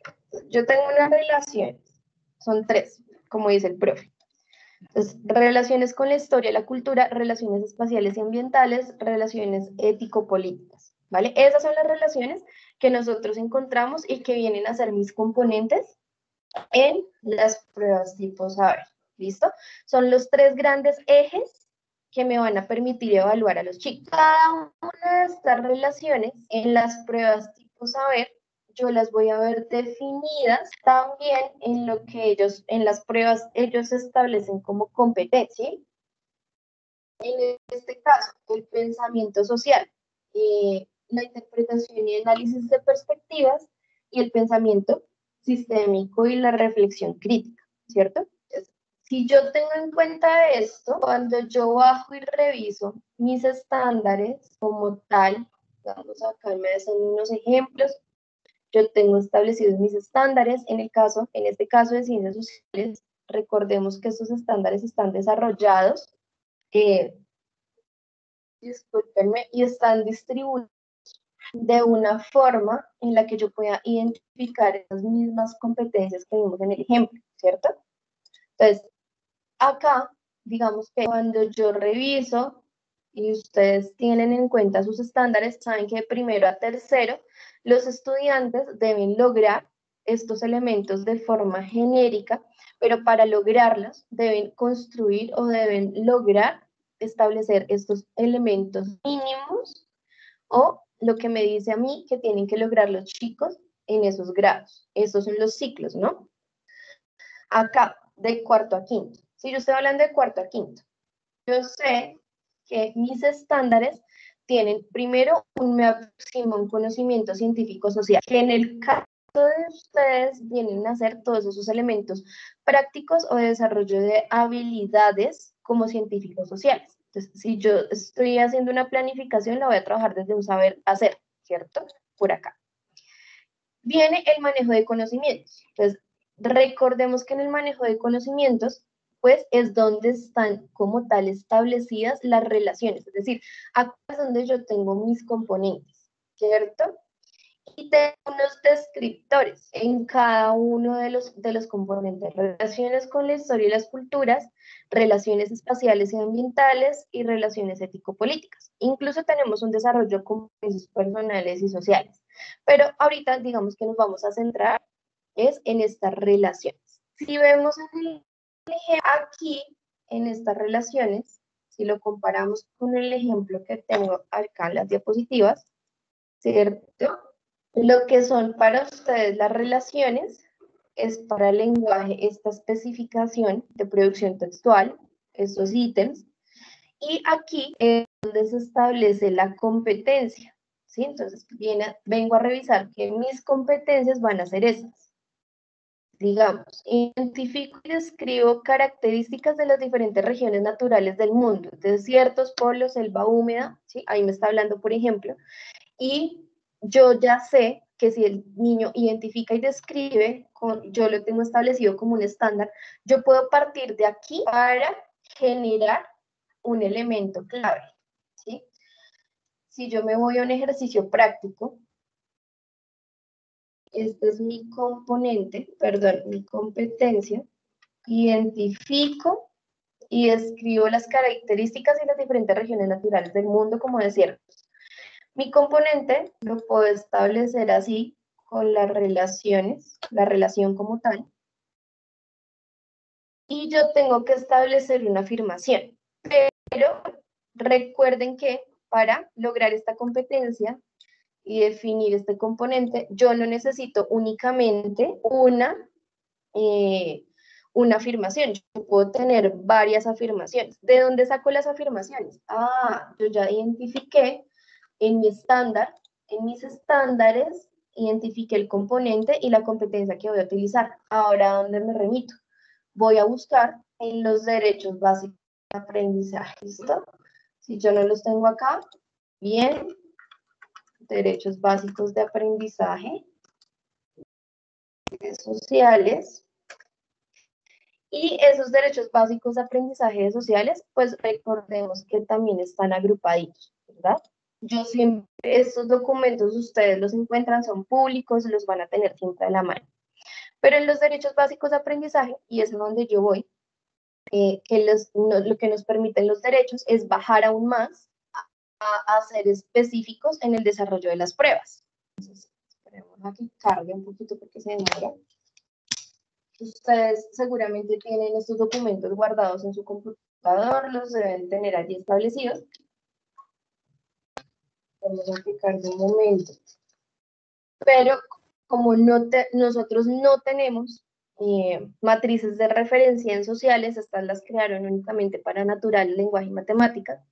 Yo tengo unas relaciones, son 3, como dice el profe. Entonces, relaciones con la historia, la cultura, relaciones espaciales y ambientales, relaciones ético-políticas, ¿vale? Esas son las relaciones que nosotros encontramos y que vienen a ser mis componentes en las pruebas tipo saber, ¿listo? Son los 3 grandes ejes que me van a permitir evaluar a los chicos. Cada una de estas relaciones en las pruebas tipo saber yo las voy a ver definidas también en lo que ellos, en las pruebas, ellos establecen como competencia. En este caso, el pensamiento social, la interpretación y análisis de perspectivas y el pensamiento sistémico y la reflexión crítica, ¿cierto? Si yo tengo en cuenta esto, cuando yo bajo y reviso mis estándares como tal, vamos acá me hacen unos ejemplos, yo tengo establecidos mis estándares, en este caso de ciencias sociales, recordemos que estos estándares están desarrollados, discúlpenme, y están distribuidos de una forma en la que yo pueda identificar las mismas competencias que vimos en el ejemplo, ¿cierto? Entonces, acá, digamos que cuando yo reviso y ustedes tienen en cuenta sus estándares, saben que de primero a tercero, los estudiantes deben lograr estos elementos de forma genérica, pero para lograrlos deben construir o deben lograr establecer estos elementos mínimos o lo que me dice a mí que tienen que lograr los chicos en esos grados. Esos son los ciclos, ¿no? Acá, de cuarto a quinto. Si yo estoy hablando de cuarto a quinto, yo sé que mis estándares tienen primero un máximo conocimiento científico social, que en el caso de ustedes vienen a ser todos esos elementos prácticos o de desarrollo de habilidades como científicos sociales. Entonces, si yo estoy haciendo una planificación, la voy a trabajar desde un saber hacer, ¿cierto? Por acá. Viene el manejo de conocimientos. Entonces, recordemos que en el manejo de conocimientos, pues es donde están como tal establecidas las relaciones. Es decir, acá es donde yo tengo mis componentes, ¿cierto? Y tengo unos descriptores en cada uno de los componentes. Relaciones con la historia y las culturas, relaciones espaciales y ambientales y relaciones ético-políticas. Incluso tenemos un desarrollo con compromisos personales y sociales. Pero ahorita digamos que nos vamos a centrar es en estas relaciones. Si vemos en el ejemplo aquí, en estas relaciones, si lo comparamos con el ejemplo que tengo acá en las diapositivas, ¿cierto? Lo que son para ustedes las relaciones es para el lenguaje esta especificación de producción textual, estos ítems, y aquí es donde se establece la competencia, ¿sí? Entonces vengo a revisar que mis competencias van a ser esas. Digamos, identifico y describo características de las diferentes regiones naturales del mundo, desiertos, polos, selva húmeda, ¿sí? Ahí me está hablando, por ejemplo, y yo ya sé que si el niño identifica y describe, yo lo tengo establecido como un estándar, yo puedo partir de aquí para generar un elemento clave, ¿sí? Si yo me voy a un ejercicio práctico, este es mi componente, perdón, mi competencia, identifico y describo las características y las diferentes regiones naturales del mundo como desiertos. Mi componente lo puedo establecer así con las relaciones, la relación como tal. Y yo tengo que establecer una afirmación. Pero recuerden que para lograr esta competencia y definir este componente, yo no necesito únicamente una afirmación. Yo puedo tener varias afirmaciones. ¿De dónde saco las afirmaciones? Yo ya identifiqué en mi estándar, en mis estándares, identifiqué el componente y la competencia que voy a utilizar. Ahora, ¿a dónde me remito? Voy a buscar en los derechos básicos de aprendizaje. ¿Listo? Si yo no los tengo acá, bien, derechos básicos de aprendizaje sociales. Y esos derechos básicos de aprendizaje sociales, pues recordemos que también están agrupaditos, ¿verdad? Yo siempre, estos documentos ustedes los encuentran, son públicos, los van a tener siempre a la mano. Pero en los derechos básicos de aprendizaje, y es donde yo voy, lo que nos permiten los derechos es bajar aún más a ser específicos en el desarrollo de las pruebas. Entonces, esperemos a que cargue un poquito porque se demora. Ustedes seguramente tienen estos documentos guardados en su computador, los deben tener allí establecidos. Vamos a aplicar de un momento. Pero como nosotros no tenemos matrices de referencia en sociales, estas las crearon únicamente para naturales, lenguaje y matemáticas.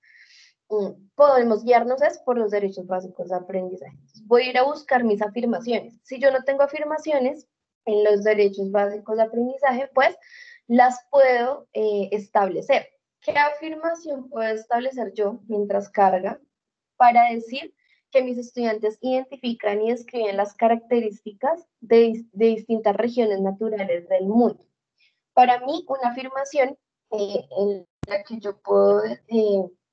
Podemos guiarnos por los derechos básicos de aprendizaje. Voy a ir a buscar mis afirmaciones. Si yo no tengo afirmaciones en los derechos básicos de aprendizaje, pues las puedo establecer. ¿Qué afirmación puedo establecer yo mientras carga para decir que mis estudiantes identifican y describen las características de distintas regiones naturales del mundo? Para mí, una afirmación en la que yo puedo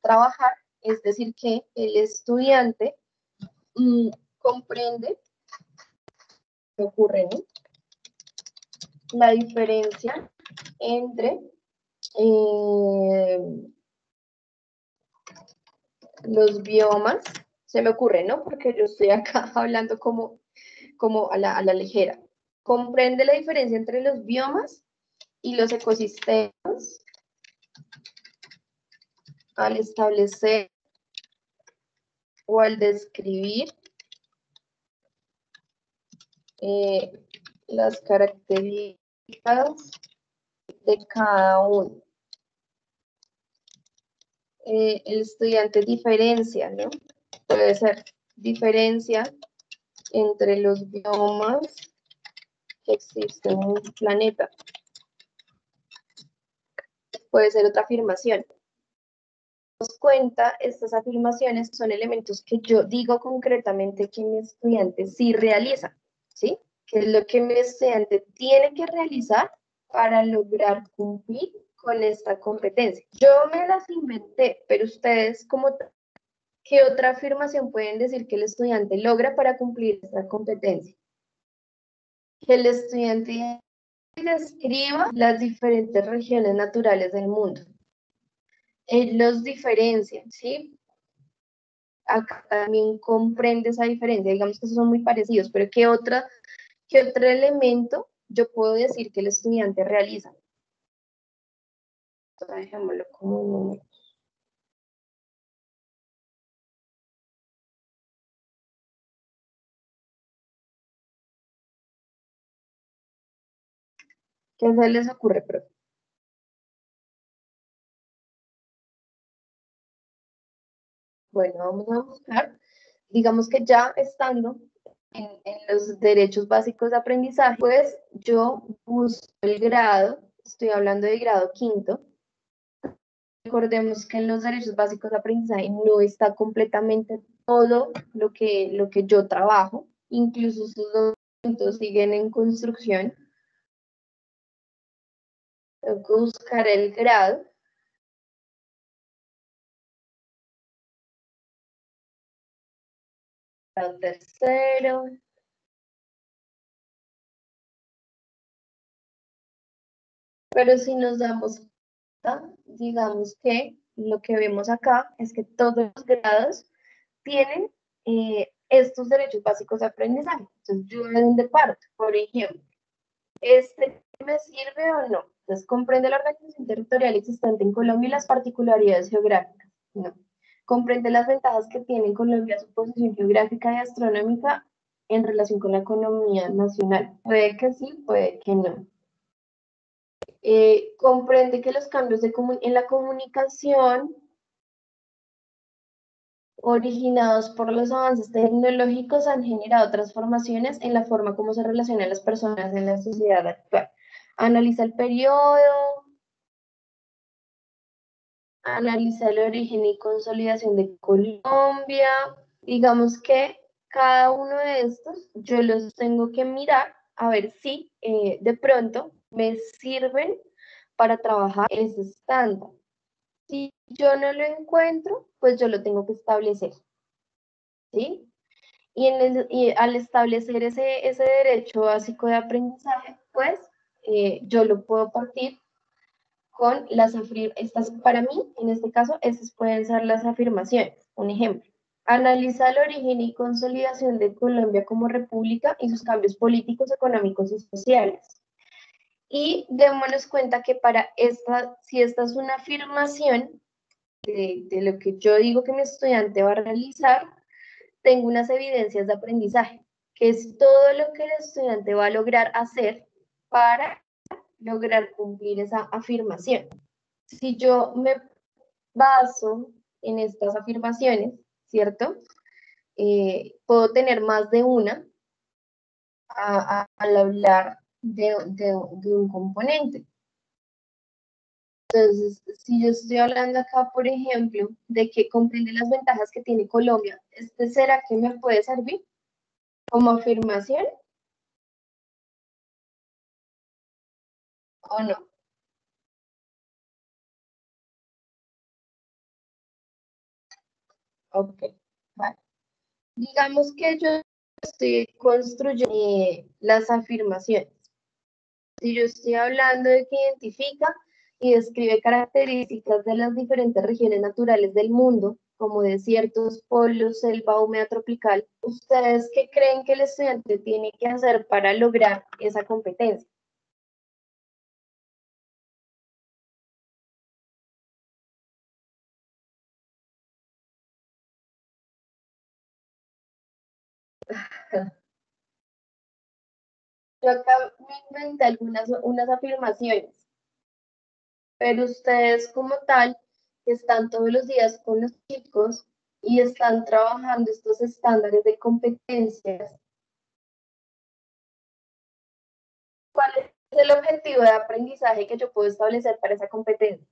trabajar es decir que el estudiante comprende, ¿qué ocurre, no? La diferencia entre los biomas, se me ocurre, ¿no? Porque yo estoy acá hablando como a la ligera. Comprende la diferencia entre los biomas y los ecosistemas al establecer o al describir las características de cada uno. El estudiante diferencia, ¿no? Puede ser diferencia entre los biomas que existen en el planeta. Puede ser otra afirmación. Nos cuenta, estas afirmaciones son elementos que yo digo concretamente que mi estudiante sí realiza, ¿sí? Que es lo que mi estudiante tiene que realizar para lograr cumplir con esta competencia. Yo me las inventé, pero ustedes, ¿qué otra afirmación pueden decir que el estudiante logra para cumplir esta competencia? Que el estudiante describa las diferentes regiones naturales del mundo. Él los diferencia, ¿sí? Acá también comprende esa diferencia, digamos que son muy parecidos, pero ¿qué otro elemento yo puedo decir que el estudiante realiza? Dejémoslo como un número. ¿Qué se les ocurre, profe? Bueno, vamos a buscar, digamos que ya estando en los derechos básicos de aprendizaje, pues yo busco el grado, estoy hablando de grado quinto. Recordemos que en los derechos básicos de aprendizaje no está completamente todo lo que yo trabajo, incluso sus documentos siguen en construcción. Tengo que buscar el grado. Grado tercero. Pero si nos damos cuenta, digamos que lo que vemos acá es que todos los grados tienen estos derechos básicos de aprendizaje. Entonces, yo de dónde parto, por ejemplo, ¿me sirve o no? Entonces, comprende la organización territorial existente en Colombia y las particularidades geográficas. No. Comprende las ventajas que tiene en Colombia su posición geográfica y astronómica en relación con la economía nacional. Puede que sí, puede que no. Comprende que los cambios en la comunicación originados por los avances tecnológicos han generado transformaciones en la forma como se relacionan las personas en la sociedad actual. Analiza el periodo, analiza el origen y consolidación de Colombia. Digamos que cada uno de estos yo los tengo que mirar a ver si de pronto me sirven para trabajar ese estándar. Si yo no lo encuentro, pues yo lo tengo que establecer, ¿sí? Y al establecer ese derecho básico de aprendizaje, pues yo lo puedo partir con estas, para mí, en este caso, estas pueden ser las afirmaciones. Un ejemplo, analiza el origen y consolidación de Colombia como república y sus cambios políticos, económicos y sociales. Y démonos cuenta que si esta es una afirmación de lo que yo digo que mi estudiante va a realizar, tengo unas evidencias de aprendizaje, que es todo lo que el estudiante va a lograr hacer para lograr cumplir esa afirmación. Si yo me baso en estas afirmaciones, ¿cierto? Puedo tener más de una al hablar de un componente. Entonces, si yo estoy hablando acá, por ejemplo, de que comprende las ventajas que tiene Colombia, ¿será que me puede servir como afirmación o no? Ok, vale. Digamos que yo estoy construyendo las afirmaciones. Si yo estoy hablando de que identifica y describe características de las diferentes regiones naturales del mundo, como desiertos, polos, selva húmeda tropical, ¿ustedes qué creen que el estudiante tiene que hacer para lograr esa competencia? Yo acá me inventé unas afirmaciones, pero ustedes como tal están todos los días con los chicos y están trabajando estos estándares de competencias. ¿Cuál es el objetivo de aprendizaje que yo puedo establecer para esa competencia?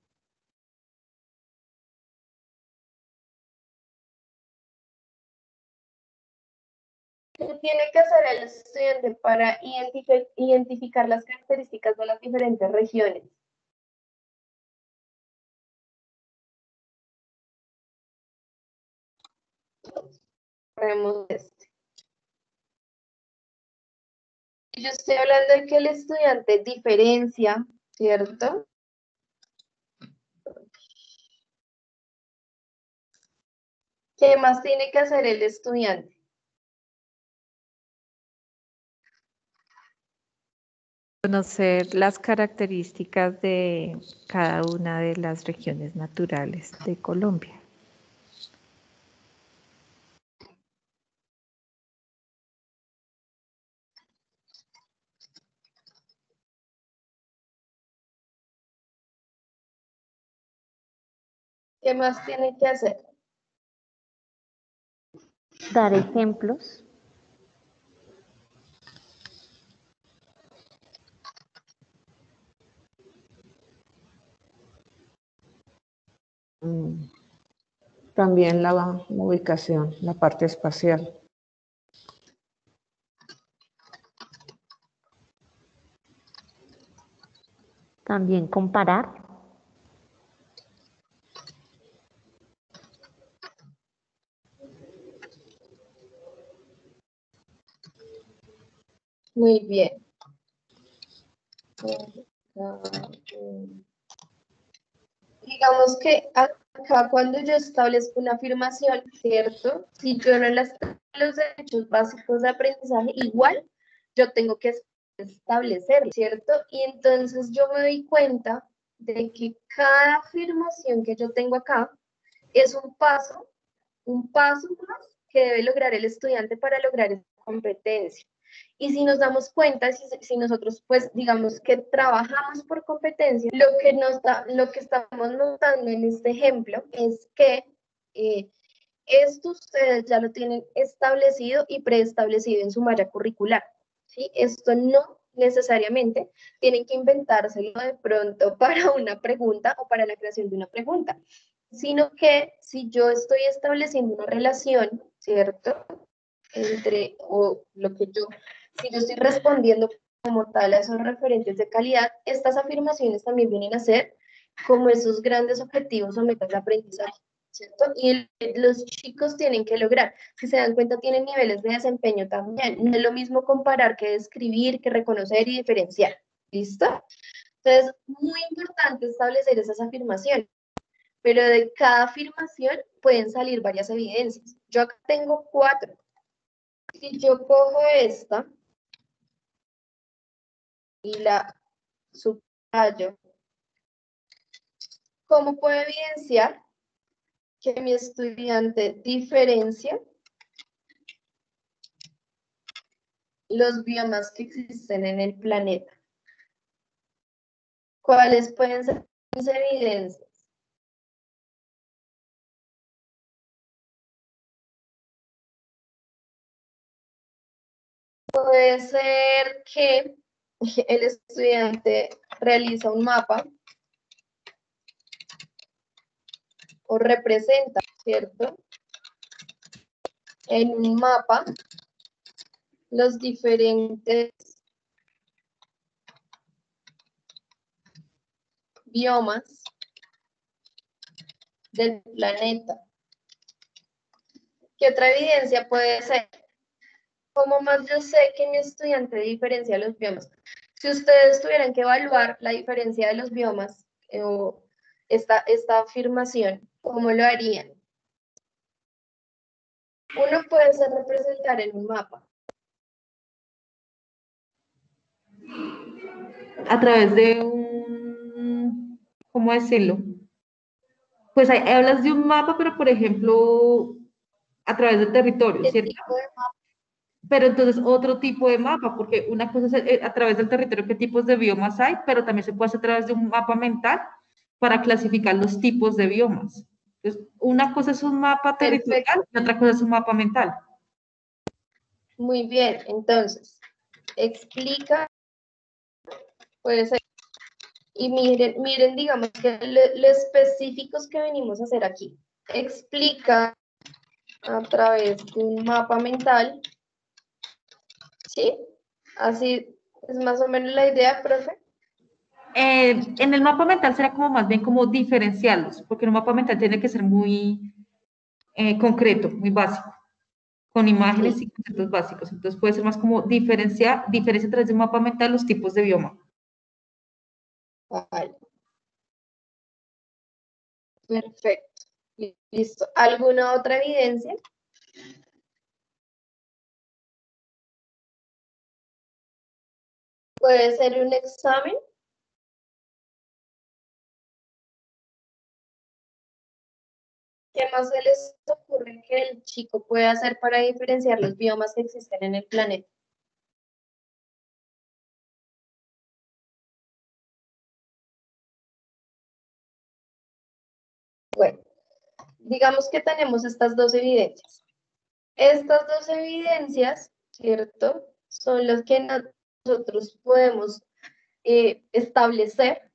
¿Qué tiene que hacer el estudiante para identificar las características de las diferentes regiones? Vemos este. Yo estoy hablando de que el estudiante diferencia, ¿cierto? ¿Qué más tiene que hacer el estudiante? Conocer las características de cada una de las regiones naturales de Colombia. ¿Qué más tiene que hacer? Dar ejemplos. También la ubicación, la parte espacial. También comparar. Muy bien. Digamos que acá cuando yo establezco una afirmación, ¿cierto? Si yo no las tengo los derechos básicos de aprendizaje, igual yo tengo que establecer, ¿cierto? Y entonces yo me doy cuenta de que cada afirmación que yo tengo acá es un paso más que debe lograr el estudiante para lograr esa competencia. Y si nos damos cuenta, si nosotros, pues, digamos que trabajamos por competencia, lo que estamos notando en este ejemplo es que esto ustedes ya lo tienen establecido y preestablecido en su malla curricular, ¿sí? Esto no necesariamente tienen que inventárselo de pronto para una pregunta o para la creación de una pregunta, sino que si yo estoy estableciendo una relación, ¿cierto? O lo que si yo estoy respondiendo como tal a esos referentes de calidad, estas afirmaciones también vienen a ser como esos grandes objetivos o metas de aprendizaje, ¿cierto? Y los chicos tienen que lograr, si se dan cuenta, tienen niveles de desempeño también. No es lo mismo comparar que describir, que reconocer y diferenciar, ¿listo? Entonces, muy importante establecer esas afirmaciones, pero de cada afirmación pueden salir varias evidencias. Yo acá tengo 4. Si yo cojo esta y la subrayo, ¿cómo puedo evidenciar que mi estudiante diferencia los biomas que existen en el planeta? ¿Cuáles pueden ser sus evidencias? Puede ser que el estudiante realiza un mapa o representa, ¿cierto? En un mapa los diferentes biomas del planeta. ¿Qué otra evidencia puede ser? ¿Cómo más yo sé que mi estudiante diferencia los biomas? Si ustedes tuvieran que evaluar la diferencia de los biomas o esta afirmación, ¿cómo lo harían? Uno puede ser representar en un mapa. A través de un, ¿cómo decirlo? Pues hablas de un mapa, pero por ejemplo, a través del territorio, ¿Qué ¿cierto? tipo de mapa? Pero entonces otro tipo de mapa, porque una cosa es a través del territorio qué tipos de biomas hay, pero también se puede hacer a través de un mapa mental para clasificar los tipos de biomas. Entonces, una cosa es un mapa territorial Perfecto. y otra cosa es un mapa mental. Muy bien, entonces, explica, puede ser. Y miren, digamos que lo específicos que venimos a hacer aquí. Explica a través de un mapa mental, ¿sí? Así es más o menos la idea, profe. En el mapa mental será como más bien como diferenciarlos, porque un mapa mental tiene que ser muy concreto, muy básico, con imágenes Sí. y conceptos básicos. Entonces puede ser más como diferencia a través de un mapa mental los tipos de bioma. Vale. Perfecto. Listo. ¿Alguna otra evidencia? Puede ser un examen. ¿Qué más se les ocurre que el chico puede hacer para diferenciar los biomas que existen en el planeta? Bueno, digamos que tenemos estas dos evidencias. Estas dos evidencias, ¿cierto? Son las que nosotros podemos establecer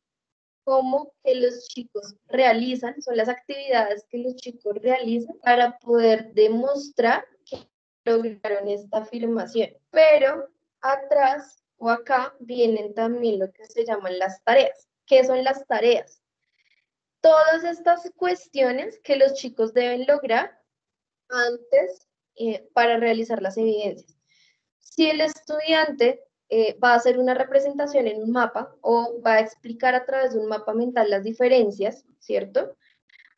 cómo que los chicos realizan, son las actividades que los chicos realizan para poder demostrar que lograron esta afirmación. Pero atrás o acá vienen también lo que se llaman las tareas. ¿Qué son las tareas? Todas estas cuestiones que los chicos deben lograr antes para realizar las evidencias. Si el estudiante va a hacer una representación en un mapa o va a explicar a través de un mapa mental las diferencias, ¿cierto?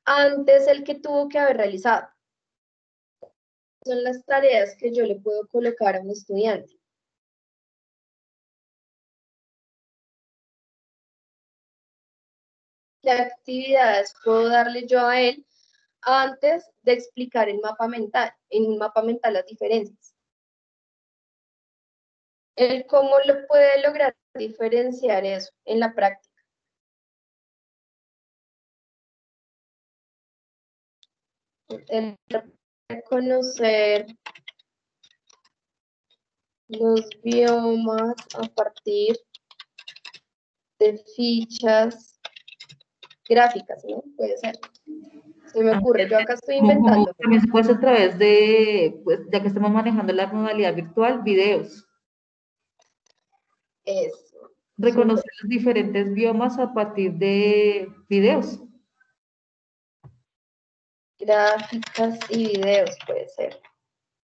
Antes el que tuvo que haber realizado. Son las tareas que yo le puedo colocar a un estudiante. ¿Qué actividades puedo darle yo a él antes de explicar el mapa mental, en un mapa mental las diferencias? ¿El cómo lo puede lograr diferenciar eso en la práctica? El reconocer los biomas a partir de fichas gráficas, ¿no? Puede ser. Se me ocurre, yo acá estoy inventando. También se puede hacer a través de, pues, ya que estamos manejando la modalidad virtual, videos. Eso. Reconocer los diferentes biomas a partir de videos. Gráficas y videos puede ser.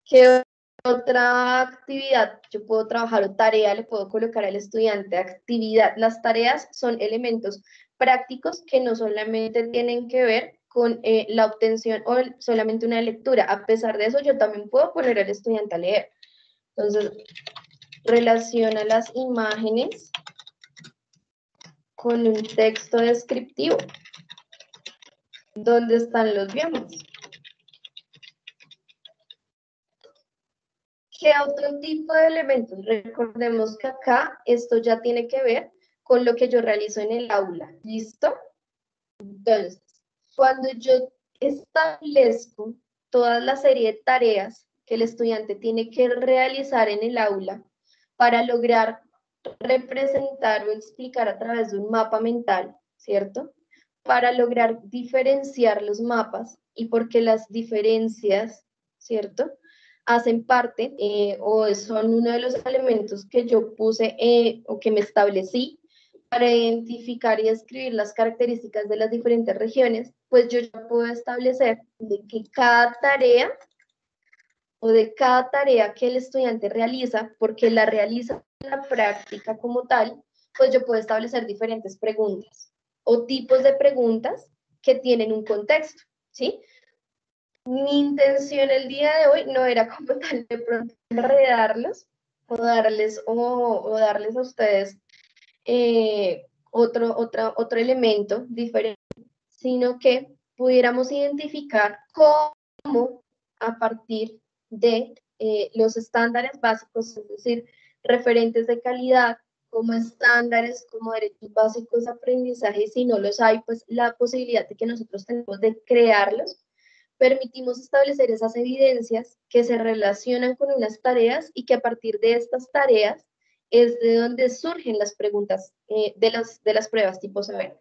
¿Qué otra actividad yo puedo trabajar o tarea le puedo colocar al estudiante? Actividad. Las tareas son elementos prácticos que no solamente tienen que ver con la obtención o solamente una lectura. A pesar de eso, yo también puedo poner al estudiante a leer. Entonces, relaciona las imágenes con un texto descriptivo. ¿Dónde están los biomas? ¿Qué otro tipo de elementos? Recordemos que acá esto ya tiene que ver con lo que yo realizo en el aula. ¿Listo? Entonces, cuando yo establezco toda la serie de tareas que el estudiante tiene que realizar en el aula para lograr representar o explicar a través de un mapa mental, ¿cierto? Para lograr diferenciar los mapas y porque las diferencias, ¿cierto? Hacen parte o son uno de los elementos que yo puse o que me establecí para identificar y describir las características de las diferentes regiones, pues yo ya puedo establecer de que cada tarea o de cada tarea que el estudiante realiza, porque la realiza en la práctica como tal, pues yo puedo establecer diferentes preguntas o tipos de preguntas que tienen un contexto, ¿sí? Mi intención el día de hoy no era como tal de pronto enredarlos o darles a ustedes otro elemento diferente, sino que pudiéramos identificar cómo a partir de los estándares básicos, es decir, referentes de calidad, como estándares, como derechos básicos de aprendizaje, y si no los hay, pues la posibilidad de que nosotros tenemos de crearlos, permitimos establecer esas evidencias que se relacionan con unas tareas y que a partir de estas tareas es de donde surgen las preguntas de las pruebas tipo saber.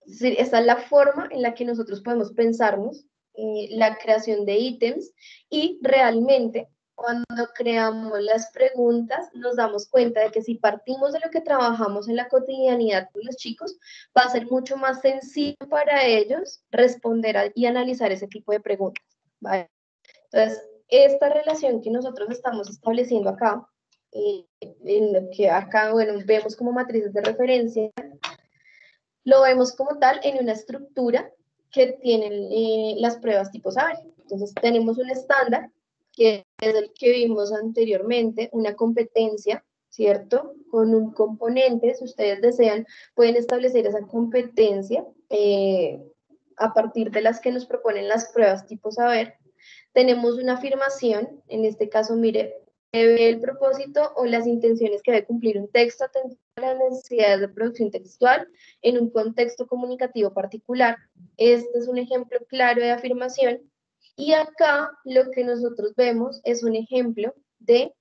Es decir, esta es la forma en la que nosotros podemos pensarnos la creación de ítems y realmente cuando creamos las preguntas nos damos cuenta de que si partimos de lo que trabajamos en la cotidianidad con los chicos, va a ser mucho más sencillo para ellos responder y analizar ese tipo de preguntas, ¿vale? Entonces, esta relación que nosotros estamos estableciendo acá, en lo que acá, bueno, vemos como matrices de referencia, lo vemos como tal en una estructura que tienen las pruebas tipo saber. Entonces tenemos un estándar, que es el que vimos anteriormente, una competencia, ¿cierto? Con un componente, si ustedes desean, pueden establecer esa competencia a partir de las que nos proponen las pruebas tipo saber. Tenemos una afirmación, en este caso, mire, prevé el propósito o las intenciones que debe cumplir un texto atendiendo a las necesidades de producción textual en un contexto comunicativo particular. Este es un ejemplo claro de afirmación. Y acá lo que nosotros vemos es un ejemplo de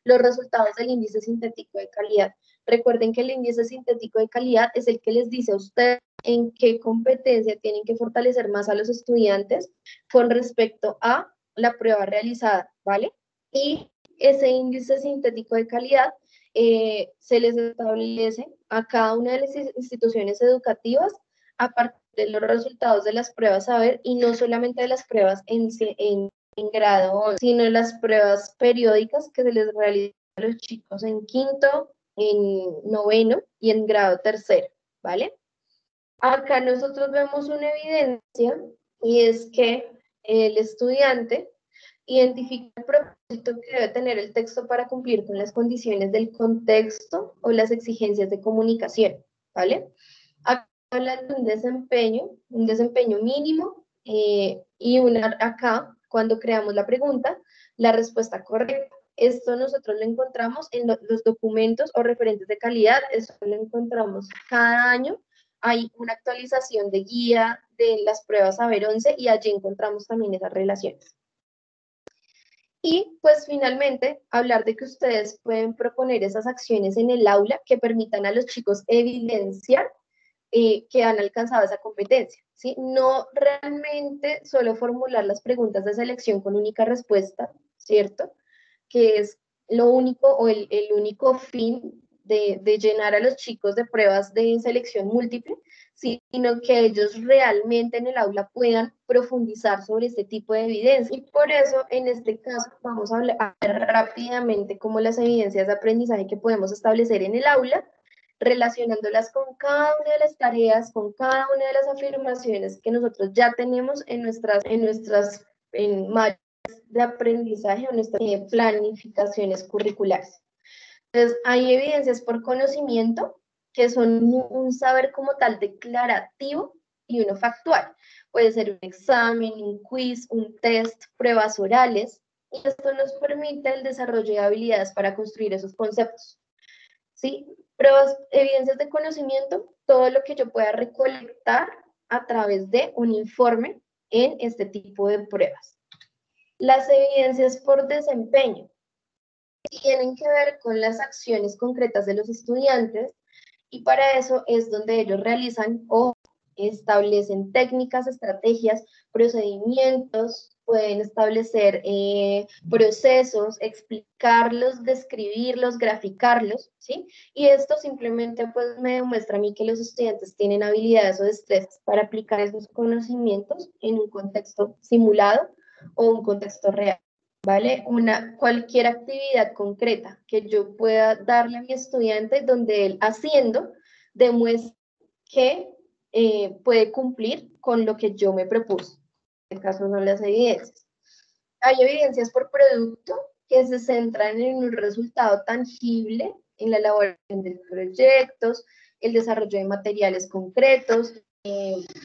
los resultados del índice sintético de calidad. Recuerden que el índice sintético de calidad es el que les dice a ustedes en qué competencia tienen que fortalecer más a los estudiantes con respecto a la prueba realizada, ¿vale? Y ese índice sintético de calidad se les establece a cada una de las instituciones educativas a partir de los resultados de las pruebas saber y no solamente de las pruebas en grado, sino las pruebas periódicas que se les realizan a los chicos en quinto, en noveno y en grado tercero, ¿vale? Acá nosotros vemos una evidencia y es que el estudiante identifica el propósito que debe tener el texto para cumplir con las condiciones del contexto o las exigencias de comunicación, ¿vale? Acá hablan de un desempeño mínimo y acá, cuando creamos la pregunta, la respuesta correcta. Esto nosotros lo encontramos en los documentos o referentes de calidad, esto lo encontramos cada año. Hay una actualización de guía de las pruebas Saber 11 y allí encontramos también esas relaciones. Y pues finalmente hablar de que ustedes pueden proponer esas acciones en el aula que permitan a los chicos evidenciar que han alcanzado esa competencia, ¿sí? No realmente solo formular las preguntas de selección con única respuesta, ¿cierto? Que es lo único o el único fin de llenar a los chicos de pruebas de selección múltiple, sino que ellos realmente en el aula puedan profundizar sobre este tipo de evidencia. Y por eso, en este caso, vamos a hablar rápidamente como las evidencias de aprendizaje que podemos establecer en el aula, relacionándolas con cada una de las tareas, con cada una de las afirmaciones que nosotros ya tenemos en nuestras mallas de aprendizaje o nuestras planificaciones curriculares. Entonces, hay evidencias por conocimiento que son un saber como tal declarativo y uno factual. Puede ser un examen, un quiz, un test, pruebas orales, y esto nos permite el desarrollo de habilidades para construir esos conceptos. ¿Sí? Pruebas, evidencias de conocimiento, todo lo que yo pueda recolectar a través de un informe en este tipo de pruebas. Las evidencias por desempeño tienen que ver con las acciones concretas de los estudiantes y para eso es donde ellos realizan o establecen técnicas, estrategias, procedimientos, pueden establecer procesos, explicarlos, describirlos, graficarlos, ¿sí? Y esto simplemente pues me demuestra a mí que los estudiantes tienen habilidades o destrezas para aplicar esos conocimientos en un contexto simulado o un contexto real. ¿Vale? Cualquier actividad concreta que yo pueda darle a mi estudiante donde él haciendo demuestre que puede cumplir con lo que yo me propuse. En este caso son las evidencias. Hay evidencias por producto que se centran en un resultado tangible en la elaboración de proyectos, el desarrollo de materiales concretos,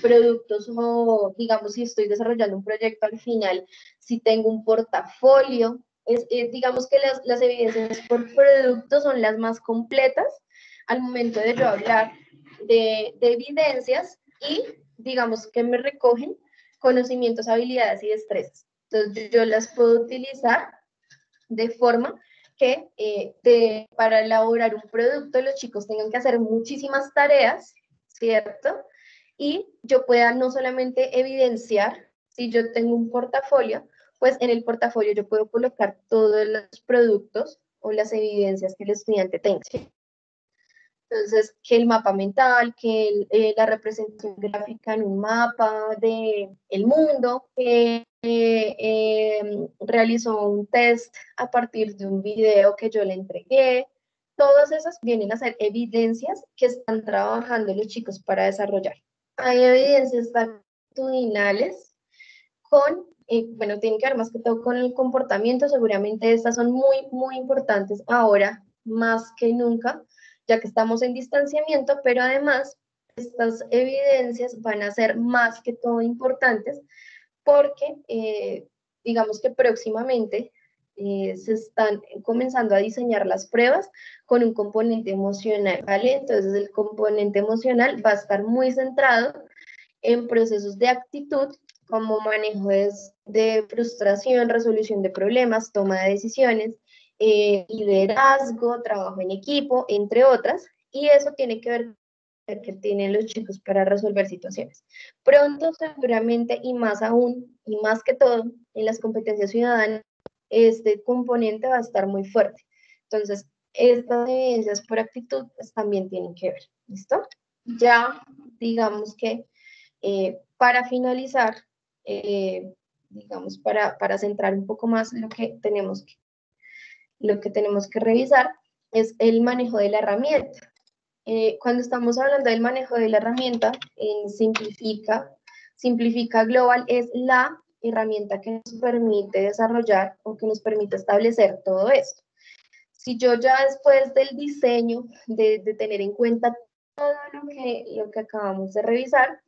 productos o, digamos, si estoy desarrollando un proyecto al final, si tengo un portafolio, digamos que las evidencias por producto son las más completas al momento de yo hablar de evidencias y, digamos, que me recogen conocimientos, habilidades y destrezas. Entonces, yo las puedo utilizar de forma que para elaborar un producto los chicos tengan que hacer muchísimas tareas, ¿cierto? Y yo pueda no solamente evidenciar, si yo tengo un portafolio, pues en el portafolio yo puedo colocar todos los productos o las evidencias que el estudiante tenga. Entonces, que el mapa mental, que la representación gráfica en un mapa del mundo, que realizó un test a partir de un video que yo le entregué. Todas esas vienen a ser evidencias que están trabajando los chicos para desarrollar. Hay evidencias actitudinales bueno, tienen que ver más que todo con el comportamiento. Seguramente estas son muy, muy importantes ahora, más que nunca, ya que estamos en distanciamiento, pero además estas evidencias van a ser más que todo importantes porque digamos que próximamente se están comenzando a diseñar las pruebas con un componente emocional, ¿vale? Entonces el componente emocional va a estar muy centrado en procesos de actitud como manejo de frustración, resolución de problemas, toma de decisiones, liderazgo, trabajo en equipo, entre otras, y eso tiene que ver que tienen los chicos para resolver situaciones. Pronto, seguramente, y más aún, y más que todo, en las competencias ciudadanas, este componente va a estar muy fuerte. Entonces, estas evidencias por actitud pues, también tienen que ver, ¿listo? Ya, digamos que para finalizar, digamos, para centrar un poco más lo que tenemos que revisar, es el manejo de la herramienta. Cuando estamos hablando del manejo de la herramienta, en Simplifica Global es la herramienta que nos permite desarrollar o que nos permite establecer todo esto. Si yo ya después del diseño, de tener en cuenta todo lo que acabamos de revisar,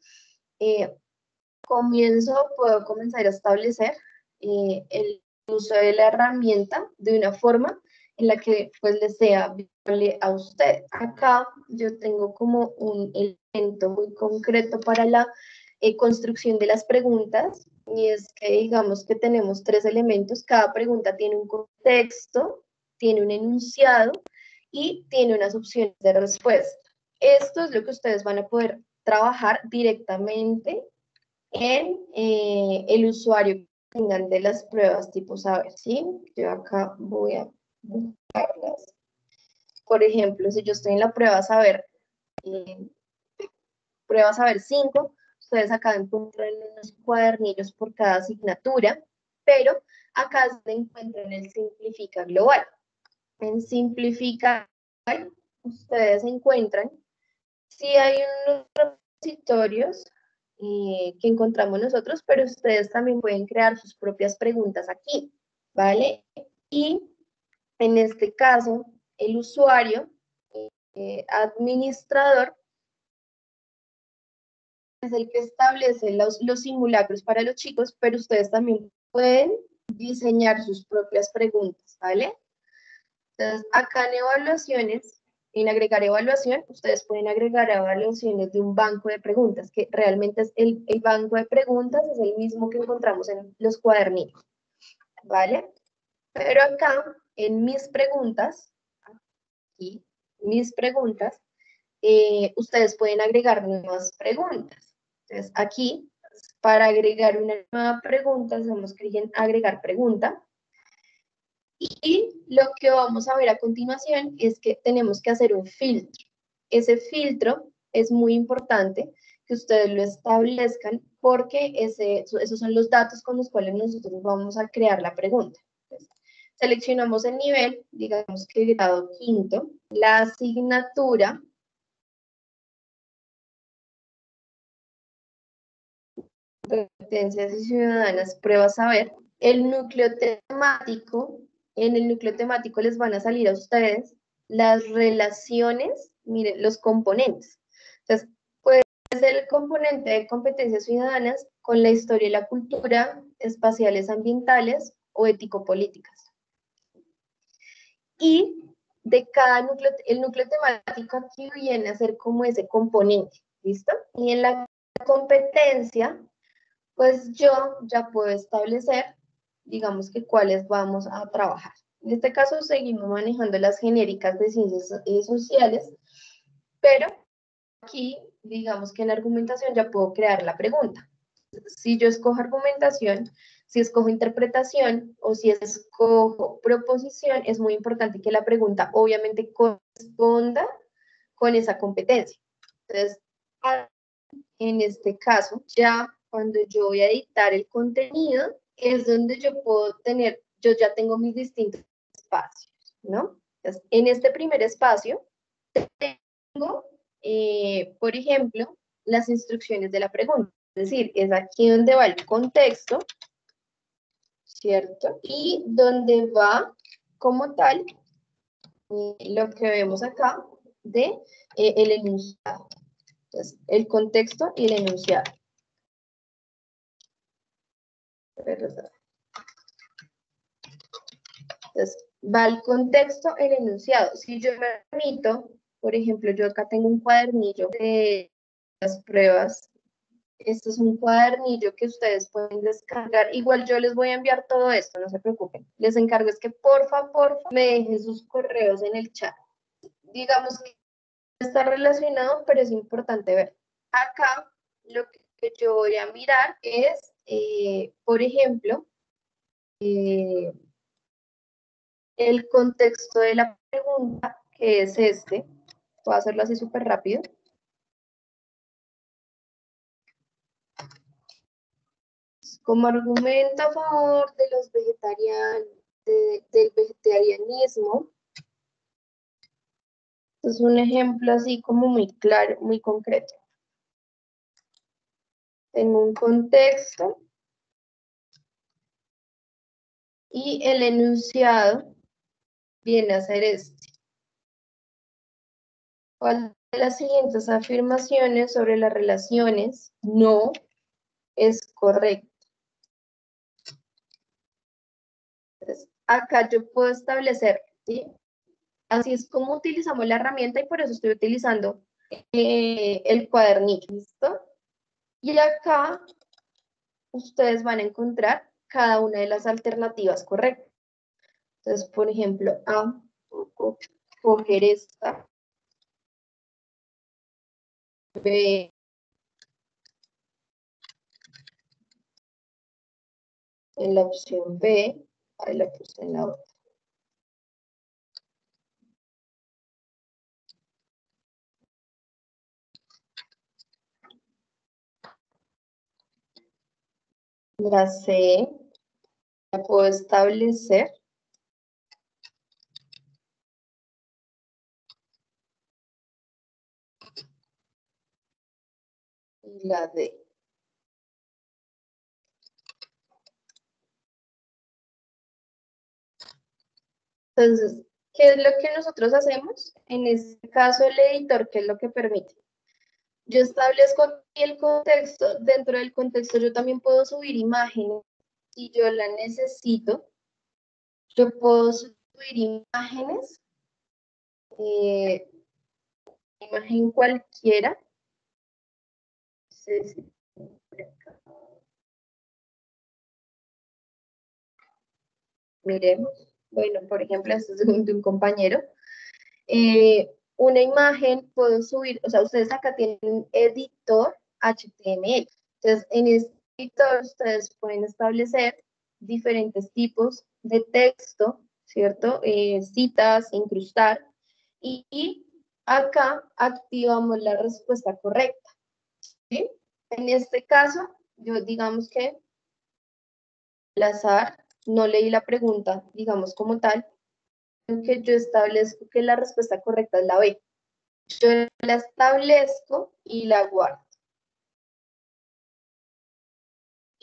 puedo comenzar a establecer el uso de la herramienta de una forma en la que pues les sea viable a usted. Acá yo tengo como un elemento muy concreto para la construcción de las preguntas y es que digamos que tenemos 3 elementos, cada pregunta tiene un contexto, tiene un enunciado y tiene unas opciones de respuesta. Esto es lo que ustedes van a poder trabajar directamente en el usuario que tengan de las pruebas tipo saber, ¿sí? Yo acá voy a buscarlas. Por ejemplo, si yo estoy en la prueba saber 5, ustedes acá encuentran unos cuadernillos por cada asignatura, pero acá se encuentran el Simplifica Global. En Simplifica, ustedes encuentran si hay unos repositorios que encontramos nosotros, pero ustedes también pueden crear sus propias preguntas aquí, ¿vale? Y en este caso, el usuario, administrador, es el que establece los simulacros para los chicos, pero ustedes también pueden diseñar sus propias preguntas, ¿vale? Entonces, acá en evaluaciones, en agregar evaluación, ustedes pueden agregar evaluaciones de un banco de preguntas, que realmente es el banco de preguntas es el mismo que encontramos en los cuadernillos, ¿vale? Pero acá, en mis preguntas, aquí, mis preguntas, ustedes pueden agregar nuevas preguntas. Entonces, aquí, para agregar una nueva pregunta, hacemos clic en agregar pregunta. Y lo que vamos a ver a continuación es que tenemos que hacer un filtro. Ese filtro es muy importante que ustedes lo establezcan porque esos son los datos con los cuales nosotros vamos a crear la pregunta. Entonces, seleccionamos el nivel, digamos que grado quinto, la asignatura, competencias y ciudadanas, prueba saber, el núcleo temático. En el núcleo temático les van a salir a ustedes las relaciones, miren, los componentes. Entonces, puede ser el componente de competencias ciudadanas con la historia y la cultura, espaciales ambientales o ético-políticas. Y de cada núcleo, el núcleo temático aquí viene a ser como ese componente, ¿listo? Y en la competencia, pues yo ya puedo establecer, digamos que cuáles vamos a trabajar. En este caso seguimos manejando las genéricas de ciencias sociales, pero aquí, digamos que en argumentación ya puedo crear la pregunta. Si yo escojo argumentación, si escojo interpretación o si escojo proposición, es muy importante que la pregunta obviamente corresponda con esa competencia. Entonces, en este caso, ya cuando yo voy a editar el contenido, es donde yo puedo tener, yo ya tengo mis distintos espacios, ¿no? Entonces, en este primer espacio, tengo, por ejemplo, las instrucciones de la pregunta. Es decir, es aquí donde va el contexto, ¿cierto? Y donde va, como tal, lo que vemos acá de el enunciado. Entonces, el contexto y el enunciado. Entonces, va el contexto, el enunciado. Si yo me permito, por ejemplo, yo acá tengo un cuadernillo de las pruebas. Este es un cuadernillo que ustedes pueden descargar. Igual yo les voy a enviar todo esto, no se preocupen. Les encargo es que porfa, me dejen sus correos en el chat. Digamos que está relacionado, pero es importante ver. Acá lo que yo voy a mirar es, por ejemplo, el contexto de la pregunta, que es este. Voy a hacerlo así súper rápido. Como argumento a favor de los vegetarianos, del vegetarianismo. Es un ejemplo así como muy claro, muy concreto. En un contexto. Y el enunciado viene a ser este. ¿Cuál de las siguientes afirmaciones sobre las relaciones no es correcto? Entonces, acá yo puedo establecer, ¿sí? Así es como utilizamos la herramienta y por eso estoy utilizando el cuadernillo, ¿listo? Y acá ustedes van a encontrar cada una de las alternativas correctas. Entonces, por ejemplo, A, coger esta, B, en la opción B, ahí la puse en la otra. La C, la puedo establecer. Y la D. Entonces, ¿qué es lo que nosotros hacemos? En este caso, el editor, ¿qué es lo que permite? Yo establezco aquí el contexto. Dentro del contexto yo también puedo subir imágenes, si yo la necesito, yo puedo subir imágenes, imagen cualquiera. Sí, sí. Miremos, bueno, por ejemplo, esto es de un compañero. Una imagen puedo subir, o sea, ustedes acá tienen un editor HTML. Entonces, en este editor ustedes pueden establecer diferentes tipos de texto, ¿cierto? Citas, incrustar, y acá activamos la respuesta correcta, ¿sí? En este caso, yo digamos que al azar, no leí la pregunta, digamos como tal, que yo establezco que la respuesta correcta es la B. Yo la establezco y la guardo.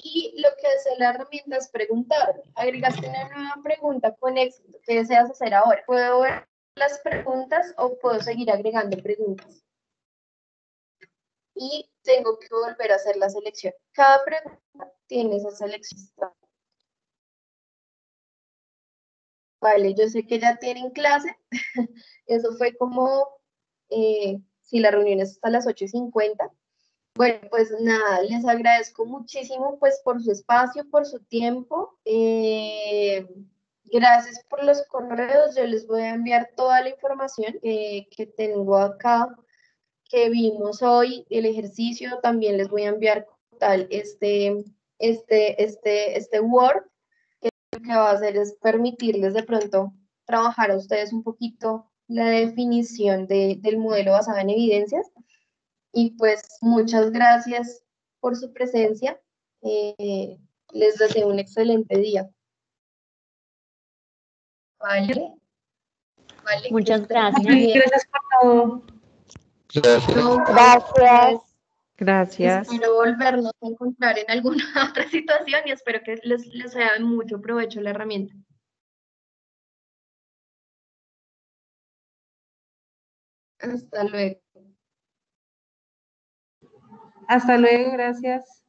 Y lo que hace la herramienta es preguntarme. Agregaste una nueva pregunta con éxito. ¿Qué deseas hacer ahora? ¿Puedo ver las preguntas o puedo seguir agregando preguntas? Y tengo que volver a hacer la selección. Cada pregunta tiene esa selección. Vale, yo sé que ya tienen clase. Eso fue como, si la reunión es hasta las 8:50. Bueno, pues nada, les agradezco muchísimo pues por su espacio, por su tiempo. Gracias por los correos. Yo les voy a enviar toda la información que tengo acá, que vimos hoy, el ejercicio. También les voy a enviar como tal este Word. Lo que va a hacer es permitirles de pronto trabajar a ustedes un poquito la definición del modelo basado en evidencias. Y pues muchas gracias por su presencia. Les deseo un excelente día. Vale, vale. Muchas gracias. Gracias por todo. No, Gracias. Gracias. espero volvernos a encontrar en alguna otra situación y espero que les sea de mucho provecho la herramienta. Hasta luego. Hasta luego, gracias.